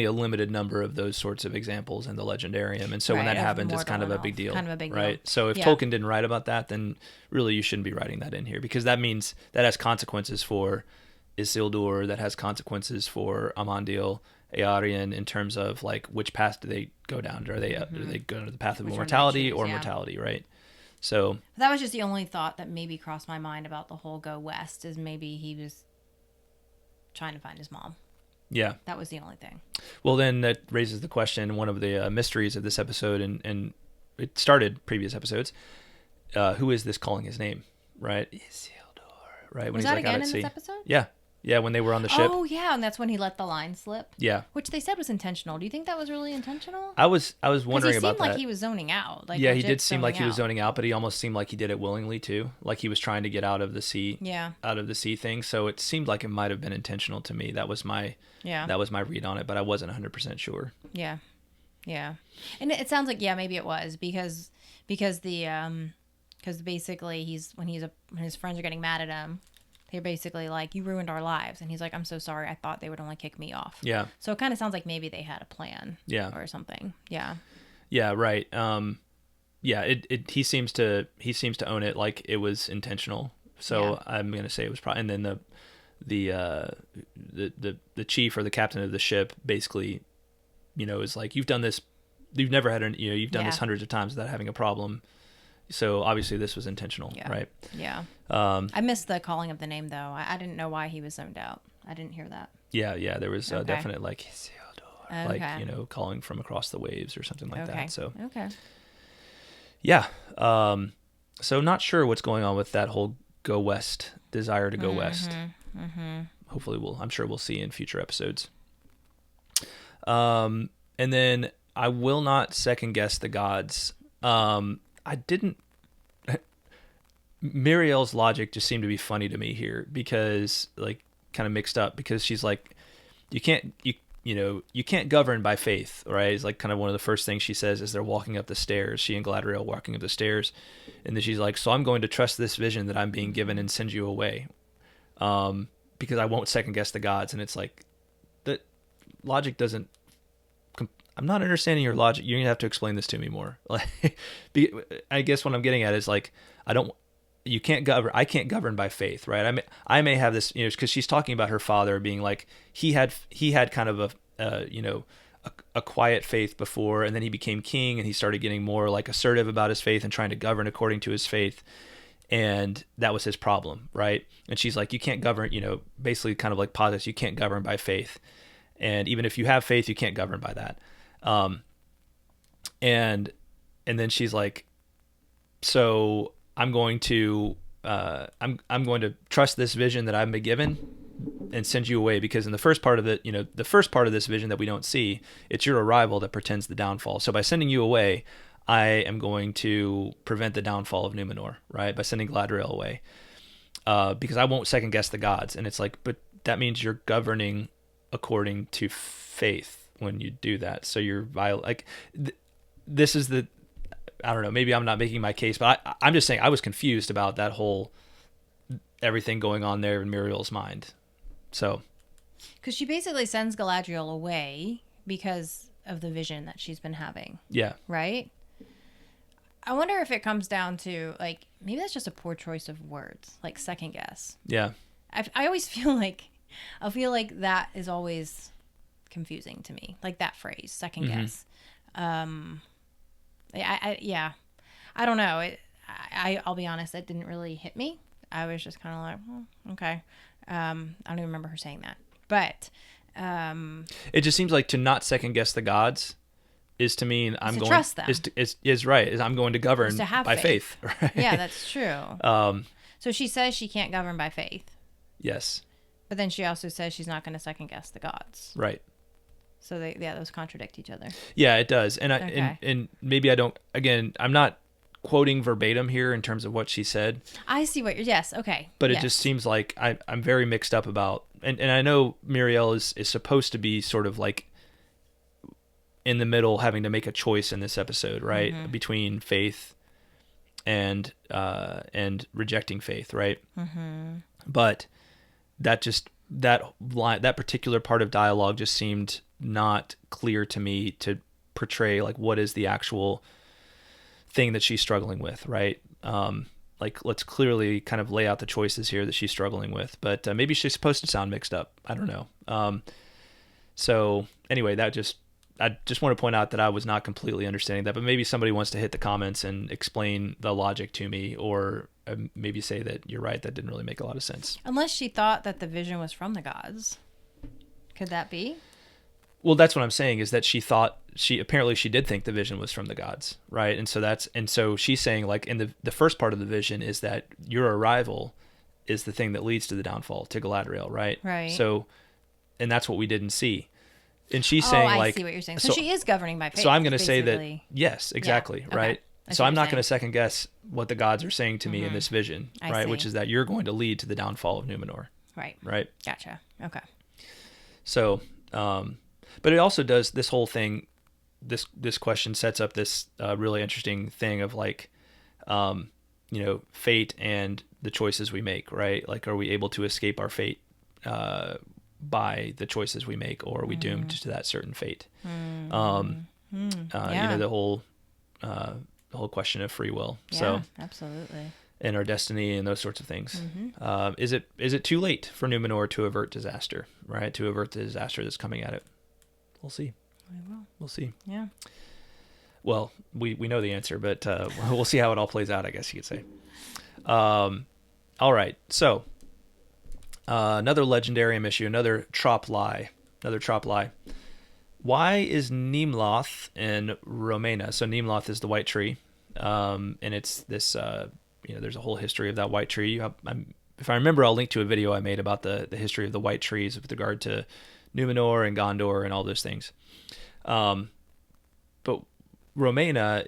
a limited number of those sorts of examples in the Legendarium, and so when that happens, it's kind of a big deal, right? So if Tolkien didn't write about that, then really you shouldn't be writing that in here because that means that has consequences for Isildur, that has consequences for Amandil, Eärien in terms of like which path do they go down? Do they go to the path of immortality or mortality, right? So that was just the only thought that maybe crossed my mind about the whole go west is maybe he was trying to find his mom. Yeah. That was the only thing. Well, then that raises the question, one of the mysteries of this episode, and it started previous episodes, who is this calling his name, right? Isildur, right? When was he's that like again out at in sea. this episode? Yeah. Yeah, when they were on the ship. Oh, yeah, and that's when he let the line slip. Yeah. Which they said was intentional. Do you think that was really intentional? I was wondering about that. He seemed like he was zoning out. Like yeah, he did seem like he was zoning out, but he almost seemed like he did it willingly too. Like he was trying to get out of the sea. Yeah. Out of the sea thing. So it seemed like it might have been intentional to me. That was my read on it, but I wasn't 100% sure. Yeah. Yeah. And it sounds like maybe it was because basically when his friends are getting mad at him, they're basically like, you ruined our lives. And he's like, I'm so sorry. I thought they would only kick me off. Yeah. So it kind of sounds like maybe they had a plan. Yeah. Or something. Yeah. Yeah, right. He seems to own it like it was intentional. So I'm going to say it was probably, and then the chief or the captain of the ship basically, is like, you've done this, you've never had you've done this hundreds of times without having a problem. So obviously this was intentional, right? Yeah. I missed the calling of the name though. I didn't know why he was zoned out. I didn't hear that. Yeah. There was definite like like calling from across the waves or something like that. So yeah. So not sure what's going on with that whole go west desire to go west. Mm-hmm. Hopefully I'm sure we'll see in future episodes. And then I will not second guess the gods. I didn't. Míriel's logic just seemed to be funny to me here because, like, kind of mixed up because she's like, you can't govern by faith, right? It's like kind of one of the first things she says as they're walking up the stairs. She and Galadriel walking up the stairs, and then she's like, so I'm going to trust this vision that I'm being given and send you away, because I won't second guess the gods. And it's like, that logic doesn't. I'm not understanding your logic. You're gonna have to explain this to me more. Like, I guess what I'm getting at is like, I can't govern by faith, right? I may have this, because she's talking about her father being like, he had kind of a quiet faith before, and then he became king, and he started getting more like assertive about his faith and trying to govern according to his faith, and that was his problem, right? And she's like, you can't govern, basically kind of like posits, you can't govern by faith, and even if you have faith, you can't govern by that. and then she's like, so I'm going to I'm going to trust this vision that I've been given and send you away, because in the first part of the first part of this vision that we don't see, it's your arrival that portends the downfall. So by sending you away, I am going to prevent the downfall of Númenor, right? By sending Galadriel away, because I won't second guess the gods. And it's like, but that means you're governing according to faith when you do that. So you're this is the, I don't know, maybe I'm not making my case, but I'm just saying I was confused about that whole everything going on there in Míriel's mind. So, because she basically sends Galadriel away because of the vision that she's been having. Yeah. Right? I wonder if it comes down to, like, maybe that's just a poor choice of words, like second guess. Yeah. I always feel like, that is always confusing to me, like that phrase, second guess. Yeah, I don't know. I'll be honest, that didn't really hit me. I was just kind of like, well, okay. I don't even remember her saying that, but it just seems like to not second guess the gods is to mean I'm going to trust them. Is right. Is I'm going to govern to have by faith. Right? Yeah, that's true. So she says she can't govern by faith. Yes. But then she also says she's not going to second guess the gods. Right. So those contradict each other. Yeah, it does. And Okay. and maybe I don't. Again, I'm not quoting verbatim here in terms of what she said. I see what you're. Yes. Okay. But yes. it just seems like I'm very mixed up about. And I know Míriel is supposed to be sort of like in the middle, having to make a choice in this episode, right, Mm-hmm. between faith and rejecting faith, right? Mm-hmm. But that particular part of dialogue just seemed not clear to me to portray like what is the actual thing that she's struggling with, right? Like, let's clearly kind of lay out the choices here that she's struggling with, but maybe she's supposed to sound mixed up. I don't know. So anyway, I just want to point out that I was not completely understanding that, but maybe somebody wants to hit the comments and explain the logic to me, or maybe say that you're right, that didn't really make a lot of sense. Unless she thought that the vision was from the gods. Could that be? Well, that's what I'm saying, is that she apparently did think the vision was from the gods, right? And so she's saying, like, in the first part of the vision is that your arrival is the thing that leads to the downfall, to Galadriel, right? Right. So, and that's what we didn't see. And she's saying, I see what you're saying. So she is governing by faith. So I'm going to say that, basically. yes, exactly, Yeah, okay. right? I see So what I'm you're not going to saying. second guess what the gods are saying to me in this vision, I right? see. Which is that you're going to lead to the downfall of Númenor, Right. right? Gotcha. Okay. So, but it also does this whole thing. This question sets up this really interesting thing of like, fate and the choices we make, right? Like, are we able to escape our fate by the choices we make, or are we doomed to that certain fate? Yeah. The whole question of free will. Yeah, So, absolutely. and our destiny and those sorts of things. Mm-hmm. Is it too late for Númenor to avert disaster, right? To avert the disaster that's coming at it? We'll see. We will. We'll see. Yeah. Well, we know the answer, but we'll see how it all plays out, I guess you could say. All right. So, another Legendarium issue, another trop lie. Why is Nimloth in Romena? So Nimloth is the white tree, and it's this. There's a whole history of that white tree. If I remember, I'll link to a video I made about the history of the white trees with regard to Númenor and Gondor and all those things. But Romena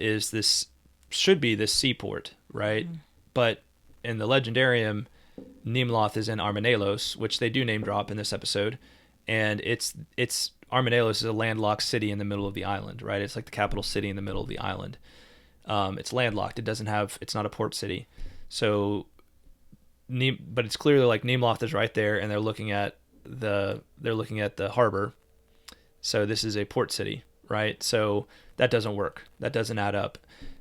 should be this seaport, right? Mm. But in the Legendarium, Nimloth is in Armanelos, which they do name drop in this episode, and it's Armanelos is a landlocked city in the middle of the island, right? It's like the capital city in the middle of the island. It's landlocked. It's not a port city. So, but it's clearly like Nimloth is right there, and they're looking at the harbor. So this is a port city, right? So that doesn't work. That doesn't add up.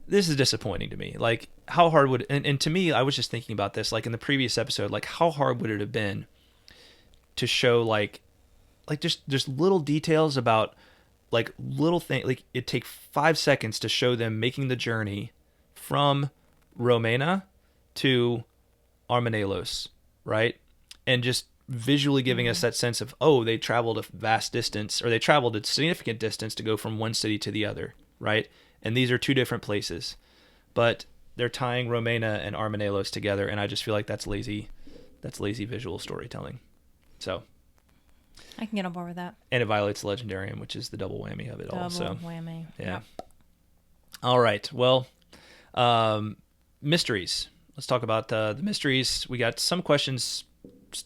This is disappointing to me. Like, how hard would, and to me, I was just thinking about this, like in the previous episode, like how hard would it have been to show like just little details about like little things, like it'd take 5 seconds to show them making the journey from Romena to Armanelos, right? And just visually giving us that sense of, oh, they traveled a vast distance, or they traveled a significant distance to go from one city to the other, right? And these are two different places, but they're tying Romena and Armanelos together, and I just feel like that's lazy visual storytelling. So I can get on board with that. and it violates the Legendarium, which is the double whammy of it all. So Whammy. yeah. Yep. All right. Well, mysteries. Let's talk about the mysteries. We got some questions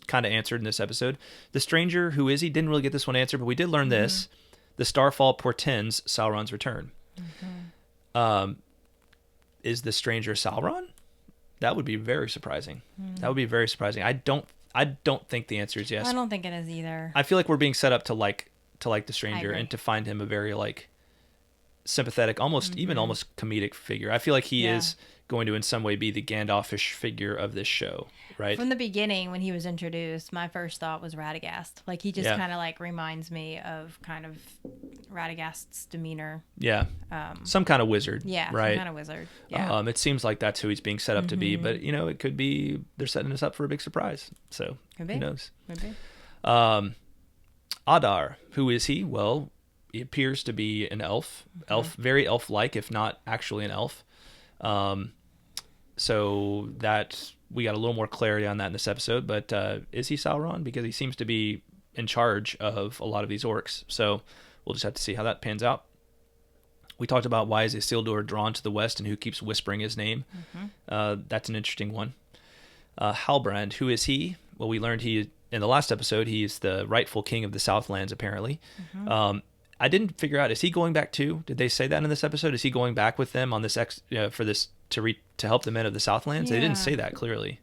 kind of answered in this episode. The stranger, who is he? Didn't really get this one answered, but we did learn this. The starfall portends Sauron's return. Is the stranger Sauron? That would be very surprising. That would be very surprising. I don't think the answer is yes. I don't think it is either. I feel like we're being set up to like the stranger agree. and to find him a very like sympathetic, almost even almost comedic figure. I feel like he is going to in some way be the Gandalfish figure of this show, right? From the beginning, when he was introduced, my first thought was Radagast. Like, he just kind of like reminds me of kind of Radagast's demeanor. Yeah. Some kind of wizard. Yeah, right. some kind of wizard. Yeah. It seems like that's who he's being set up to be, but you know, it could be they're setting us up for a big surprise. So Could be. who knows? Could be. Adar, who is he? Well, he appears to be an elf, very elf-like, if not actually an elf. So that we got a little more clarity on that in this episode, but is he Sauron? Because he seems to be in charge of a lot of these orcs. So we'll just have to see how that pans out. We talked about why is Isildur drawn to the west and who keeps whispering his name. That's an interesting one. Halbrand, who is he? Well, we learned in the last episode, he is the rightful king of the Southlands, apparently. I didn't figure out, is he going back too? Did they say that in this episode? Is he going back with them on this for this to help the men of the Southlands? They didn't say that clearly.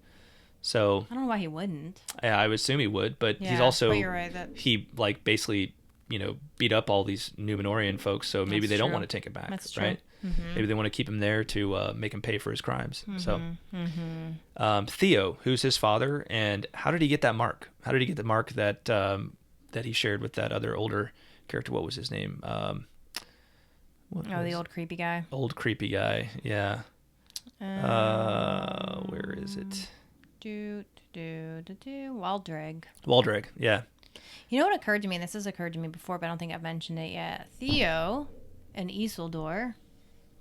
So I don't know why he wouldn't. Yeah, I would assume he would, but he's but also you're right, he like basically beat up all these Númenorian folks, so maybe they don't want to take him back, That's true. right? Maybe they want to keep him there to make him pay for his crimes. So Theo, who's his father, and how did he get that mark? How did he get the mark that that he shared with that other older character? What was his name? The old creepy guy. Old creepy guy, yeah. Where is it? Waldreg. Waldreg, yeah. You know what occurred to me? And this has occurred to me before, but I don't think I've mentioned it yet. Theo and Isildur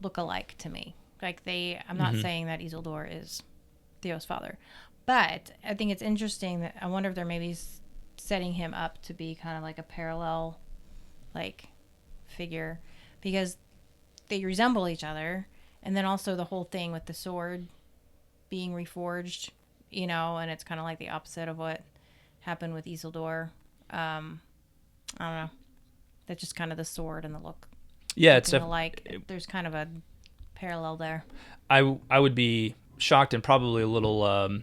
look alike to me. Like I'm not saying that Isildur is Theo's father, but I think it's interesting that I wonder if they're maybe setting him up to be kind of like a parallel, like, figure, because they resemble each other, and then also the whole thing with the sword being reforged, and it's kind of like the opposite of what happened with Isildur. I don't know. That's just kind of the sword and the look. Yeah, it's like there's kind of a parallel there. I would be shocked and probably a little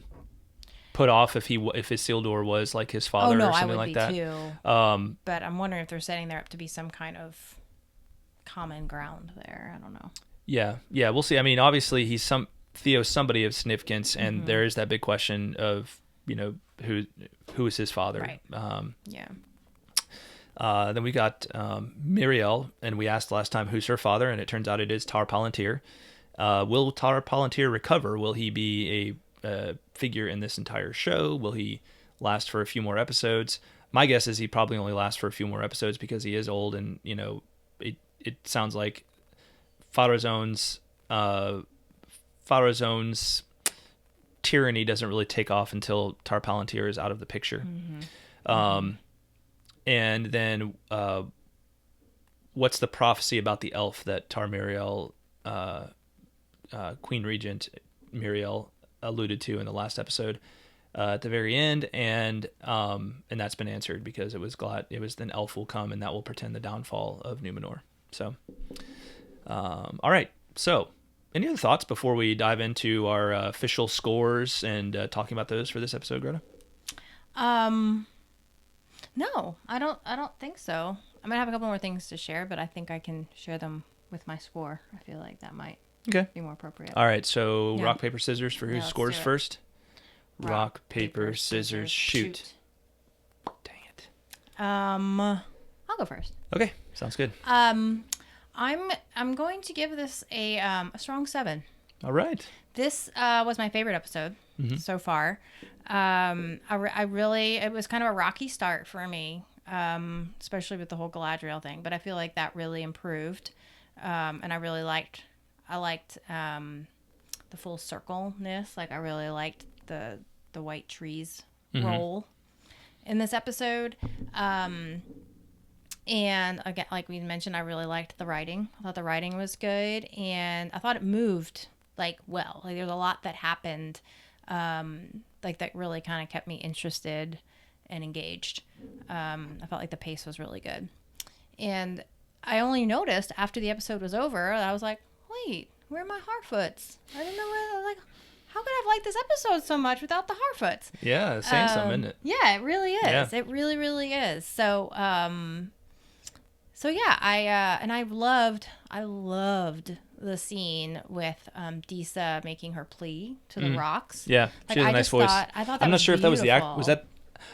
put off if Isildur was like his father or something like that. Too. But I'm wondering if they're setting there up to be some kind of common ground there. I don't know. Yeah, we'll see. I mean, obviously Theo's somebody of significance, and there is that big question of who is his father. Right. Then we got Míriel, and we asked last time who's her father, and it turns out it is Tar Palantír. Will Tar Palantír recover? Will he be a figure in this entire show? Will he last for a few more episodes? My guess is he probably only lasts for a few more episodes because he is old, and it sounds like Farazón's tyranny doesn't really take off until Tar Palantír is out of the picture. And then what's the prophecy about the elf that Tar Míriel, Queen Regent Míriel, alluded to in the last episode at the very end? And that's been answered because it was an elf will come and that will portend the downfall of Númenor. So, all right. So, any other thoughts before we dive into our official scores and talking about those for this episode, Greta? No, I don't think so. I might have a couple more things to share, but I think I can share them with my score. I feel like that might be more appropriate. All right, so rock, paper, scissors for who scores first. Rock, paper, scissors, shoot. Dang it. I'll go first. Okay, sounds good. I'm going to give this a strong 7. All right. This was my favorite episode so far. It was kind of a rocky start for me, especially with the whole Galadriel thing, but I feel like that really improved And I liked the full circle-ness. Like, I really liked the white trees role in this episode. And again, like we mentioned, I really liked the writing. I thought the writing was good, and I thought it moved like well. Like, there's a lot that happened, like that really kind of kept me interested and engaged. I felt like the pace was really good, and I only noticed after the episode was over that I was like, wait, where are my Harfoots? I didn't know where. Like, how could I have liked this episode so much without the Harfoots? Yeah, it's saying something, isn't it? Yeah, it really is. Yeah. It really, really is. So, so yeah, I loved the scene with Disa making her plea to the rocks. Yeah, like, she has a nice voice. I thought that I'm not was sure if that was the act. beautiful. Was that?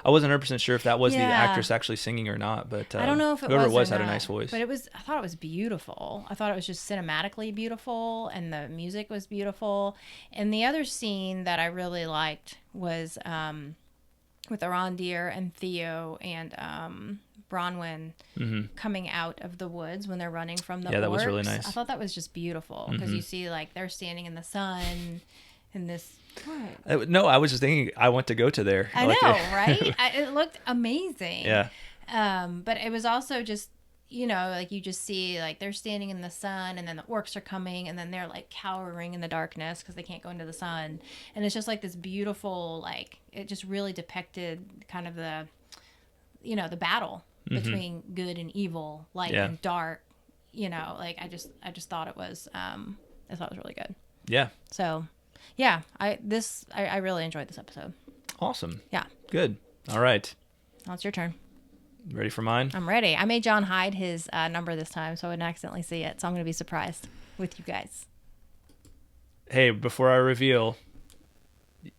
I wasn't 100% sure if that was the Yeah. actress actually singing or not, but I don't know if it whoever was it was or had a not, nice voice. but it was. I thought it was beautiful. I thought it was just cinematically beautiful, and the music was beautiful. And the other scene that I really liked was with Arondir and Theo and Bronwyn coming out of the woods when they're running from the orcs. That was really nice. I thought that was just beautiful because you see, like, they're standing in the sun in this. What? No, I was just thinking I want to go to there. I know, right? It looked amazing. Yeah. But it was also just, you know, like, you just see, like, they're standing in the sun, and then the orcs are coming, and then they're, like, cowering in the darkness because they can't go into the sun. And it's just, like, this beautiful, like, it just really depicted kind of the, you know, the battle between good and evil, light and dark. You know, like, I just thought it was, really good. Yeah. So, yeah, I really enjoyed this episode. Awesome. Yeah. Good. All right. Now it's your turn. Ready for mine? I'm ready. I made John hide his number this time so I wouldn't accidentally see it. So I'm going to be surprised with you guys. Hey, before I reveal,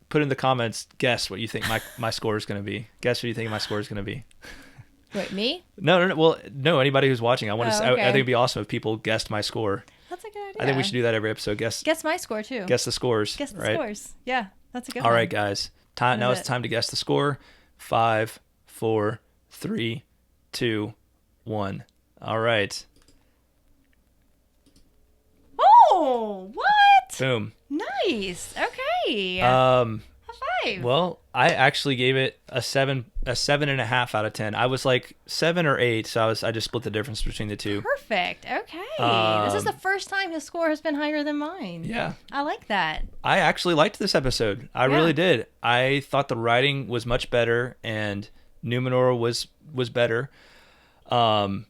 put in the comments, guess what you think my score is going to be. Guess what you think my score is going to be. Wait, me? No. Well, no, anybody who's watching. I Okay. think it'd be awesome if people guessed my score. That's a good idea. I think we should do that every episode. Guess my score too. the scores. Guess the right? scores. Yeah, that's a good All one. right, guys. Now it's time to guess the score. 5, 4, 3, 2, 1. All right. Oh, what? Boom. Nice. Okay. Um. High five. Well, I actually gave it a 7.5 out of 10. I was like 7 or 8, so I just split the difference between the two. Perfect. Okay. This is the first time his score has been higher than mine. Yeah. I like that. I actually liked this episode. I really did. I thought the writing was much better, and Númenor was better. I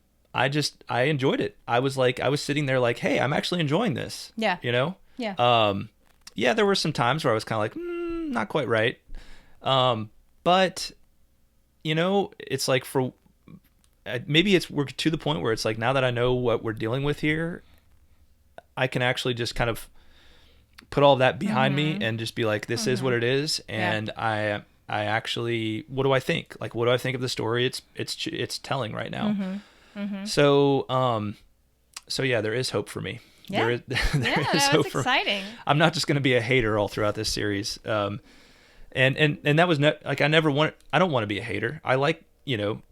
enjoyed it. I was sitting there like, hey, I'm actually enjoying this. Yeah. You know? Yeah. Yeah, there were some times where I was kind of like, not quite right. But, you know, it's like maybe we're to the point where it's like, now that I know what we're dealing with here, I can actually just kind of put all that behind me and just be like, this is what it is. And I actually, what do I think? Like, what do I think of the story? It's telling right now. So yeah, there is hope for me. Yeah. There is hope for exciting. I'm not just going to be a hater all throughout this series. And that was like, I don't want to be a hater. I like, you know,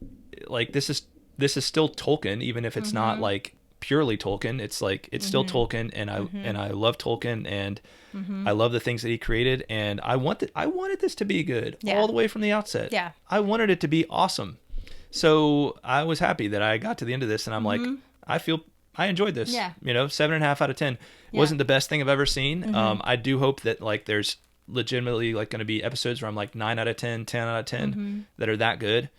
like this is still Tolkien, even if it's not like purely Tolkien. It's like, it's still Tolkien, and I love Tolkien, and I love the things that he created, and I wanted this to be good all the way from the outset. Yeah. I wanted it to be awesome. So I was happy that I got to the end of this, and I'm like, I enjoyed this. Yeah. You know, 7.5 out of 10. Wasn't the best thing I've ever seen. I do hope that like there's legitimately like going to be episodes where I'm like 9 out of 10, 10 out of 10 that are that good.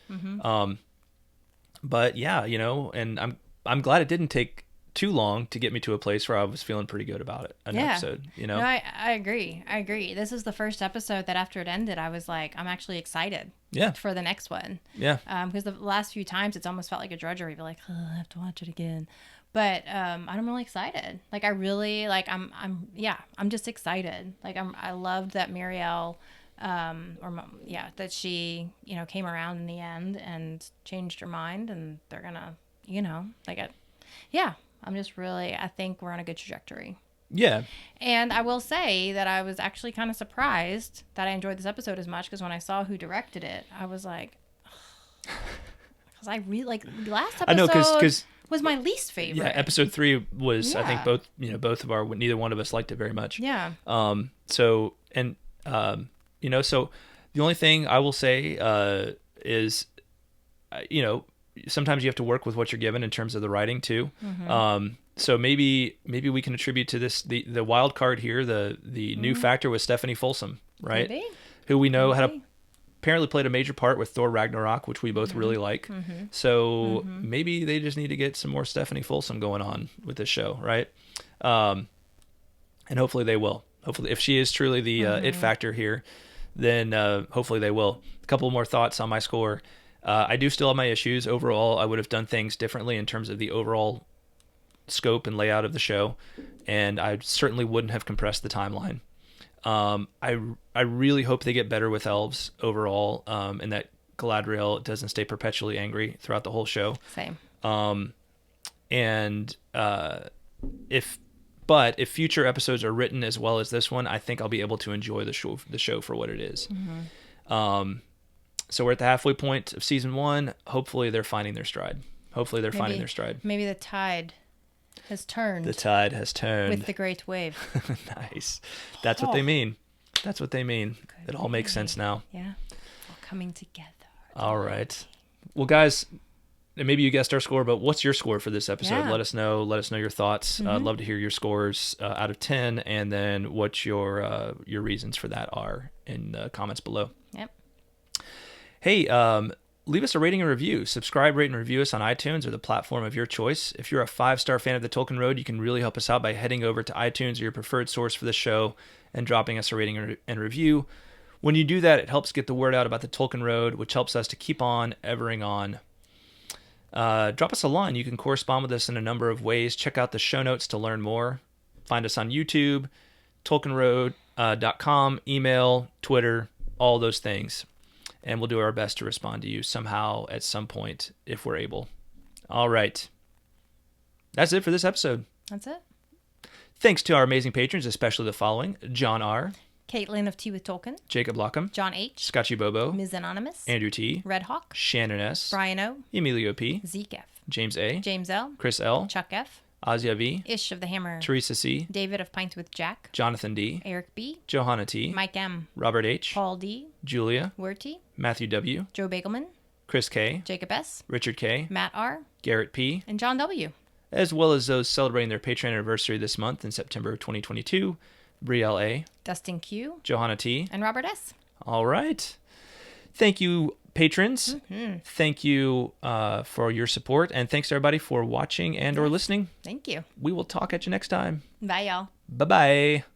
But yeah, you know, and I'm glad it didn't take too long to get me to a place where I was feeling pretty good about it. An episode, you know. No, I agree. This is the first episode that after it ended, I was like, I'm actually excited. Yeah. For the next one. Yeah. Because the last few times it's almost felt like a drudgery. But like, oh, I have to watch it again. But I'm really excited. Like, I really like. I'm just excited. Like, I loved that Míriel, that she, you know, came around in the end and changed her mind, and they're gonna, you know, like it. Yeah. I'm just really, I think we're on a good trajectory. Yeah. And I will say that I was actually kind of surprised that I enjoyed this episode as much, because when I saw who directed it, I was like, because I really like last episode. I know because was my least favorite. yeah, episode 3 was I think Yeah. both of our neither one of us liked it very much. Yeah. So and so the only thing I will say is sometimes you have to work with what you're given in terms of the writing too. So maybe we can attribute to this the wild card here, the new factor was Stephanie Folsom, right? Maybe. Who we know Maybe. apparently played a major part with Thor Ragnarok, which we both really like. So maybe they just need to get some more Stephanie Folsom going on with this show, right? And hopefully they will. Hopefully, if she is truly the it factor here, then hopefully they will. A couple more thoughts on my score. I do still have my issues. Overall, I would have done things differently in terms of the overall scope and layout of the show, and I certainly wouldn't have compressed the timeline. I really hope they get better with elves overall, and that Galadriel doesn't stay perpetually angry throughout the whole show. Same. And if future episodes are written as well as this one, I think I'll be able to enjoy the show for what it is. So we're at the halfway point of season 1. Hopefully they're finding their stride. Maybe the tide has turned. The tide has turned. With the great wave. Nice. That's what they mean. That's what they mean. It all makes sense now. Yeah. All coming together. All right. Well, guys, maybe you guessed our score, but what's your score for this episode? Yeah. Let us know. Let us know your thoughts. I'd love to hear your scores out of 10, and then what your reasons for that are in the comments below. Yep. Hey, leave us a rating and review. Subscribe, rate, and review us on iTunes or the platform of your choice. If you're a 5-star fan of the Tolkien Road, you can really help us out by heading over to iTunes or your preferred source for the show and dropping us a rating and review. When you do that, it helps get the word out about the Tolkien Road, which helps us to keep on evering on. Drop us a line. You can correspond with us in a number of ways. Check out the show notes to learn more. Find us on YouTube, TolkienRoad.com, email, Twitter, all those things. And we'll do our best to respond to you somehow at some point if we're able. All right. That's it for this episode. That's it. Thanks to our amazing patrons, especially the following: John R., Kaitlyn of Tea with Tolkien, Jacob Lockham, John H., Scotchy Bobo, Ms. Anonymous, Andrew T., Red Hawk, Shannon S., Brian O., Emilio P., Zeke F., James A., James L., Chris L., Chuck F., Azia V., Ish of the Hammer, Teresa C., David of Pint with Jack, Jonathan D., Eric B., Johanna T., Mike M., Robert H., Paul D., Julia, Werty, Matthew W., Joe Bagelman, Chris K., Jacob S., Richard K., Matt R., Garrett P., and John W., as well as those celebrating their Patreon anniversary this month in September of 2022, Brielle A., Dustin Q., Johanna T., and Robert S. All right. Thank you, patrons. Thank you for your support, and thanks everybody for watching and or listening. Thank you. We will talk at you next time. Bye, y'all. Bye-bye.